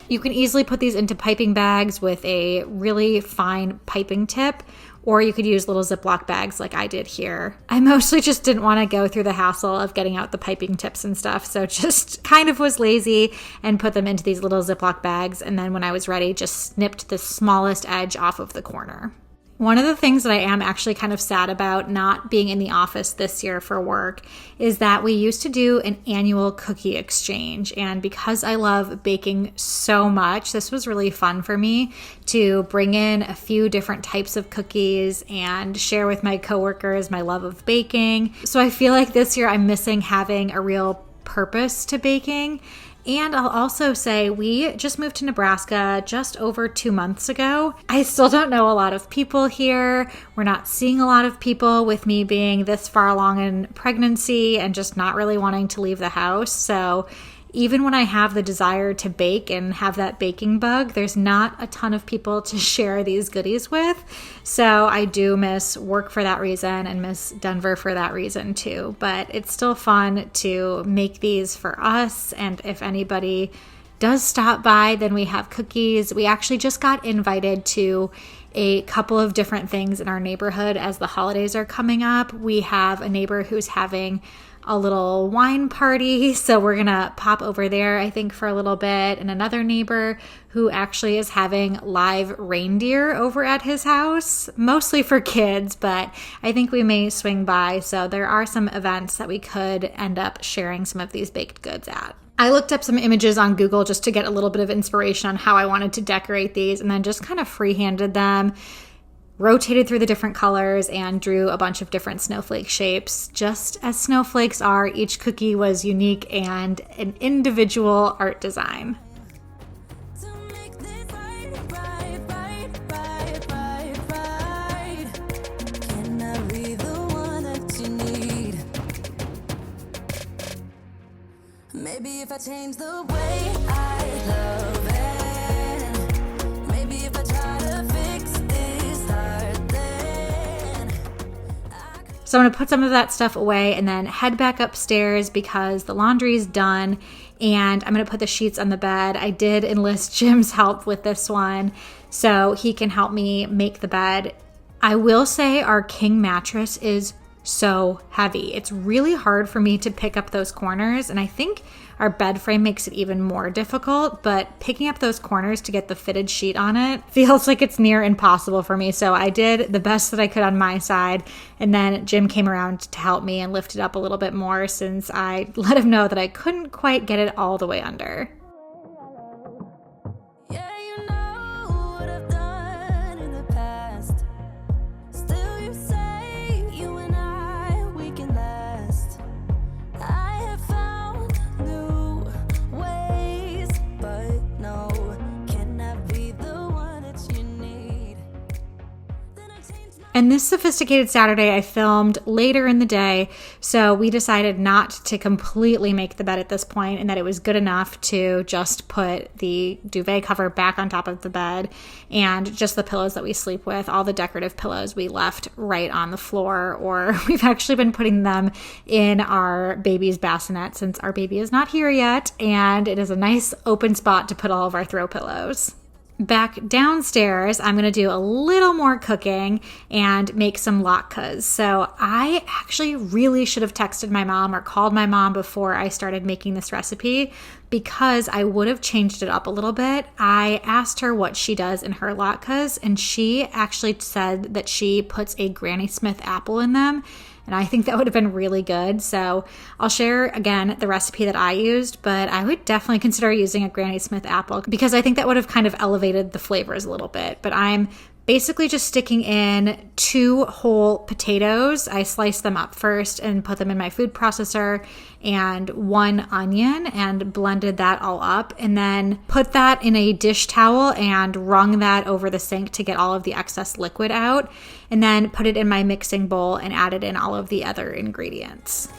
You can easily put these into piping bags with a really fine piping tip, or you could use little Ziploc bags like I did here. I mostly just didn't want to go through the hassle of getting out the piping tips and stuff, so just kind of was lazy and put them into these little Ziploc bags, and then when I was ready, just snipped the smallest edge off of the corner. One of the things that I am actually kind of sad about not being in the office this year for work is that we used to do an annual cookie exchange. And because I love baking so much, this was really fun for me to bring in a few different types of cookies and share with my coworkers my love of baking. So I feel like this year I'm missing having a real purpose to baking. And I'll also say we just moved to Nebraska just over 2 months ago. I still don't know a lot of people here. We're not seeing a lot of people with me being this far along in pregnancy and just not really wanting to leave the house. So even when I have the desire to bake and have that baking bug, there's not a ton of people to share these goodies with. So I do miss work for that reason and miss Denver for that reason too. But it's still fun to make these for us. And if anybody does stop by, then we have cookies. We actually just got invited to a couple of different things in our neighborhood as the holidays are coming up. We have a neighbor who's having a little wine party, so we're gonna pop over there, I think, for a little bit, and another neighbor who actually is having live reindeer over at his house, mostly for kids, but I think we may swing by, so there are some events that we could end up sharing some of these baked goods at. I looked up some images on Google just to get a little bit of inspiration on how I wanted to decorate these, and then just kind of freehanded them, rotated through the different colors, and drew a bunch of different snowflake shapes. Just as snowflakes are, each cookie was unique and an individual art design. To make this right. Can I be the one that you need? Maybe if I change the way I love it, maybe if I try to fix this heart, then So I'm going to put some of that stuff away and then head back upstairs because the laundry's done, and I'm going to put the sheets on the bed. I did enlist Jim's help with this one so he can help me make the bed. I will say our king mattress is so heavy. It's really hard for me to pick up those corners, and I think our bed frame makes it even more difficult, but picking up those corners to get the fitted sheet on it feels like it's near impossible for me. So I did the best that I could on my side, and then Jim came around to help me and lift it up a little bit more since I let him know that I couldn't quite get it all the way under. yeah, you know what I've done in the past. Still, you say you and I, we can last. I have found new ways, but no, can I be the one that you need? Then I changed my And this sophisticated Saturday I filmed later in the day, so we decided not to completely make the bed at this point, and that it was good enough to just put the duvet cover back on top of the bed and just the pillows that we sleep with. All the decorative pillows we left right on the floor, or we've actually been putting them in our baby's bassinet since our baby is not here yet, and it is a nice open spot to put all of our throw pillows. Back downstairs, I'm going to do a little more cooking and make some latkes. So I actually really should have texted my mom or called my mom before I started making this recipe, because I would have changed it up a little bit. I asked her what she does in her latkes, and she actually said that she puts a Granny Smith apple in them. And I think that would have been really good. So I'll share again the recipe that I used, but I would definitely consider using a Granny Smith apple because I think that would have kind of elevated the flavors a little bit. But I'm basically just sticking in 2 whole potatoes. I sliced them up first and put them in my food processor, and 1 onion, and blended that all up, and then put that in a dish towel and wrung that over the sink to get all of the excess liquid out, and then put it in my mixing bowl and added in all of the other ingredients.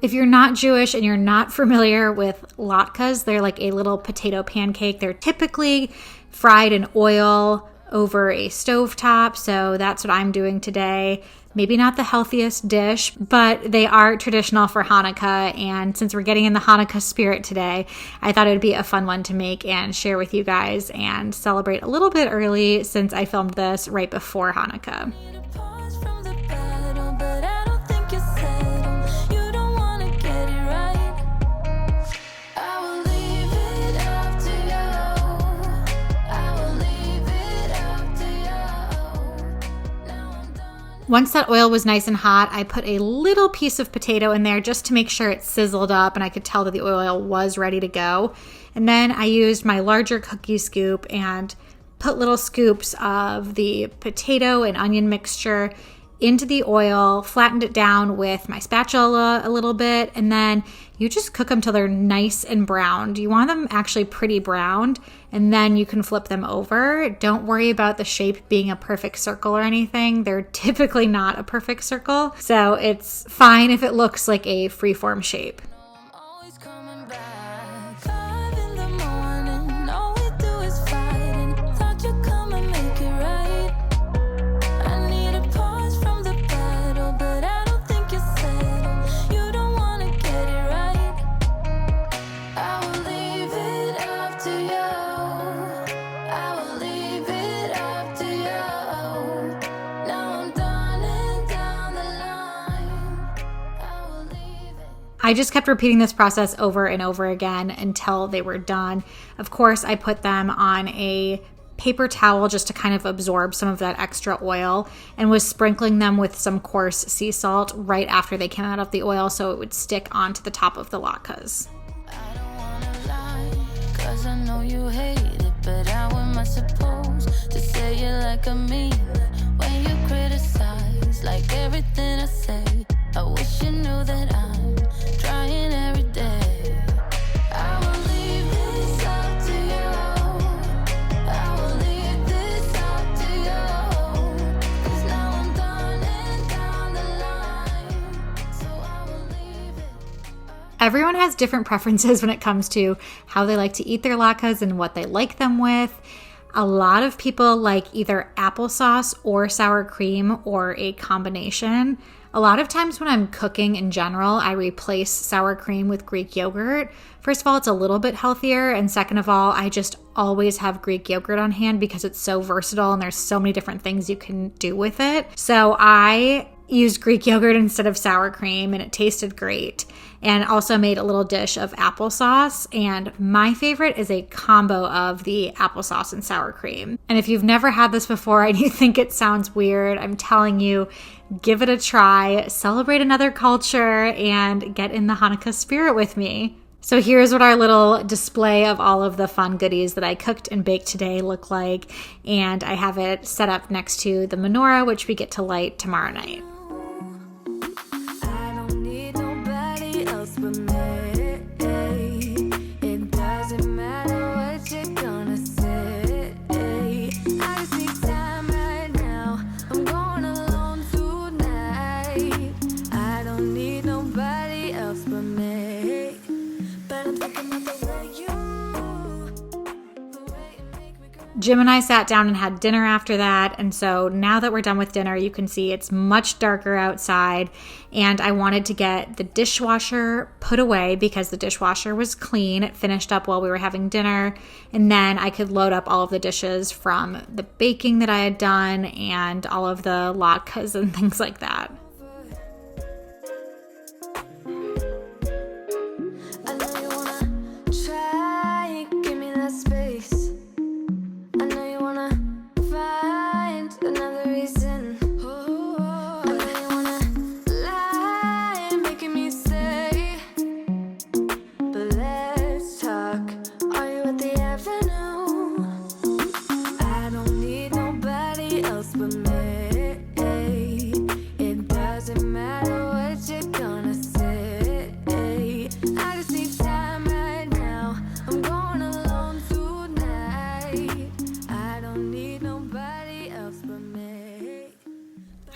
If you're not Jewish and you're not familiar with latkes, they're like a little potato pancake. They're typically fried in oil over a stovetop, so that's what I'm doing today. Maybe not the healthiest dish, but they are traditional for Hanukkah, and since we're getting in the Hanukkah spirit today, I thought it would be a fun one to make and share with you guys and celebrate a little bit early since I filmed this right before Hanukkah. Once that oil was nice and hot, I put a little piece of potato in there just to make sure it sizzled up and I could tell that the oil was ready to go. And then I used my larger cookie scoop and put little scoops of the potato and onion mixture into the oil, flattened it down with my spatula a little bit, and then you just cook them till they're nice and browned. You want them actually pretty browned, and then you can flip them over. Don't worry about the shape being a perfect circle or anything. They're typically not a perfect circle, so it's fine if it looks like a freeform shape. I just kept repeating this process over and over again until they were done. Of course, I put them on a paper towel just to kind of absorb some of that extra oil and was sprinkling them with some coarse sea salt right after they came out of the oil so it would stick onto the top of the latkes. I don't wanna lie, 'cause I know you hate it, but how am I supposed to say it like I mean it when you criticize like everything I say? I wish you knew that I'm trying every day. I will leave this up to you. I will leave this up to you. 'Cause now I'm done and down the line. So I will leave it. Everyone has different preferences when it comes to how they like to eat their latkes and what they like them with. A lot of people like either applesauce or sour cream or a combination. A lot of times when I'm cooking in general, I replace sour cream with Greek yogurt. First of all, it's a little bit healthier. And second of all, I just always have Greek yogurt on hand because it's so versatile and there's so many different things you can do with it. So I used Greek yogurt instead of sour cream and it tasted great. And also made a little dish of applesauce. And my favorite is a combo of the applesauce and sour cream. And if you've never had this before and you think it sounds weird, I'm telling you, give it a try, celebrate another culture, and get in the Hanukkah spirit with me. So here's what our little display of all of the fun goodies that I cooked and baked today look like. And I have it set up next to the menorah, which we get to light tomorrow night. I don't need nobody else but me. It doesn't matter what you're gonna say. I just need time right now. I'm going alone tonight. I don't need nobody else but me. But I'm thinking about the way you make me cry. Jim and I sat down and had dinner after that, and so now that we're done with dinner, you can see it's much darker outside, and I wanted to get the dishwasher put away because the dishwasher was clean. It finished up while we were having dinner, and then I could load up all of the dishes from the baking that I had done and all of the latkes and things like that. I know you wanna try, give me that space. I know you wanna find another reason. I know you wanna lie, making me say. But let's talk. Are you at the avenue? I don't need nobody else but me. It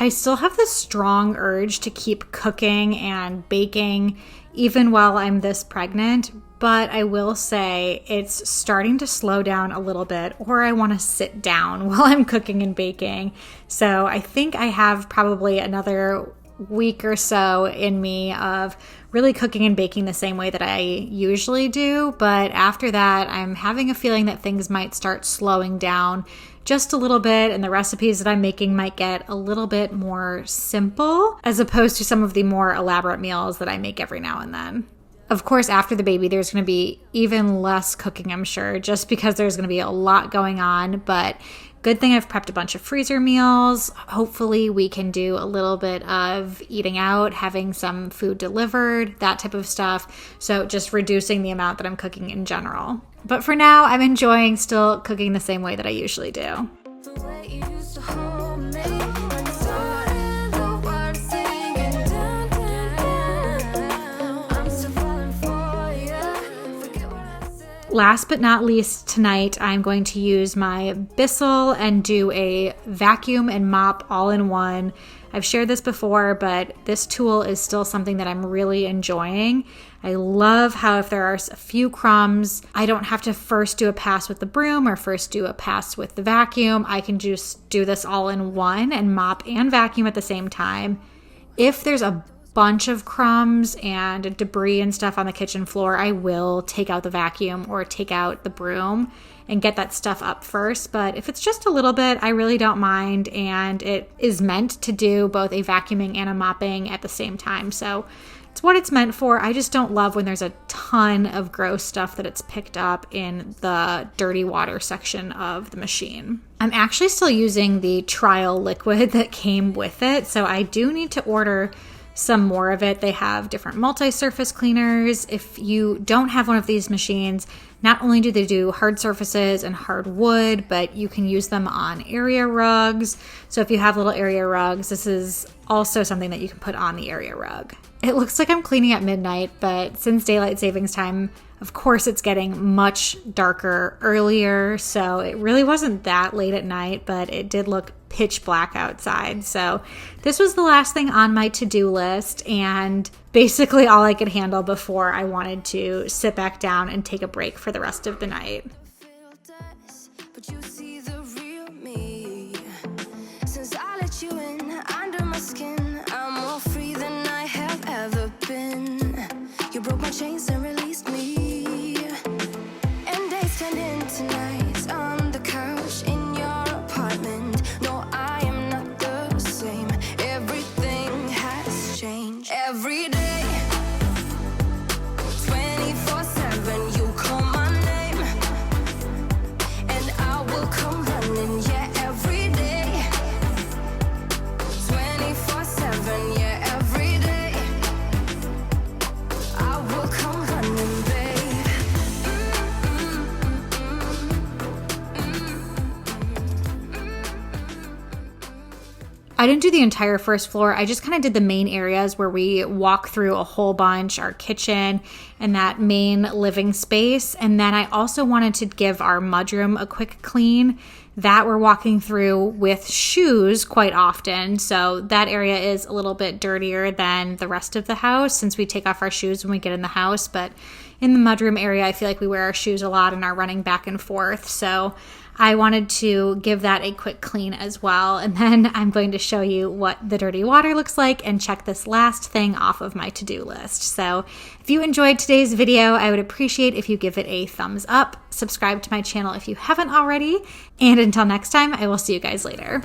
I still have this strong urge to keep cooking and baking even while I'm this pregnant, but I will say it's starting to slow down a little bit, or I want to sit down while I'm cooking and baking. So I think I have probably another week or so in me of really cooking and baking the same way that I usually do. But after that, I'm having a feeling that things might start slowing down just a little bit, and the recipes that I'm making might get a little bit more simple as opposed to some of the more elaborate meals that I make every now and then. Of course, after the baby, there's going to be even less cooking, I'm sure, just because there's going to be a lot going on. But good thing I've prepped a bunch of freezer meals. Hopefully we can do a little bit of eating out, having some food delivered, that type of stuff. So just reducing the amount that I'm cooking in general. But for now, I'm enjoying still cooking the same way that I usually do. The way you used to hold me when you started the words singing down, down, down. I'm still falling for you. Forget what I said. Last but not least, tonight I'm going to use my Bissell and do a vacuum and mop all in one. I've shared this before, but this tool is still something that I'm really enjoying. I love how if there are a few crumbs, I don't have to first do a pass with the broom or first do a pass with the vacuum. I can just do this all in one and mop and vacuum at the same time. If there's a bunch of crumbs and debris and stuff on the kitchen floor, I will take out the vacuum or take out the broom and get that stuff up first. But if it's just a little bit, I really don't mind, and it is meant to do both a vacuuming and a mopping at the same time. So it's what it's meant for. I just don't love when there's a ton of gross stuff that it's picked up in the dirty water section of the machine. I'm actually still using the trial liquid that came with it, so I do need to order some more of it. They have different multi-surface cleaners. If you don't have one of these machines, not only do they do hard surfaces and hard wood, but you can use them on area rugs. So if you have little area rugs, this is also something that you can put on the area rug. It looks like I'm cleaning at midnight, but since daylight savings time, of course, it's getting much darker earlier, so it really wasn't that late at night, but it did look pitch black outside. So this was the last thing on my to-do list, and basically all I could handle before I wanted to sit back down and take a break for the rest of the night. But you see the real me. Since I let you in under my skin, I'm more free than I have ever been. You broke my chains and released me. And days turned into nights on the couch in your apartment. No, I am not the same. Everything has changed. Every day, 24/7, you call my name, and I will come running. Yeah, every day, 24/7. Yeah, every day, I will come running, babe. I didn't do the entire first floor. I just kind of did the main areas where we walk through a whole bunch, our kitchen and that main living space. And then I also wanted to give our mudroom a quick clean. That we're walking through with shoes quite often. So that area is a little bit dirtier than the rest of the house since we take off our shoes when we get in the house. But in the mudroom area, I feel like we wear our shoes a lot and are running back and forth. So I wanted to give that a quick clean as well. And then I'm going to show you what the dirty water looks like and check this last thing off of my to-do list. So if you enjoyed today's video, I would appreciate if you give it a thumbs up, subscribe to my channel if you haven't already, and until next time, I will see you guys later.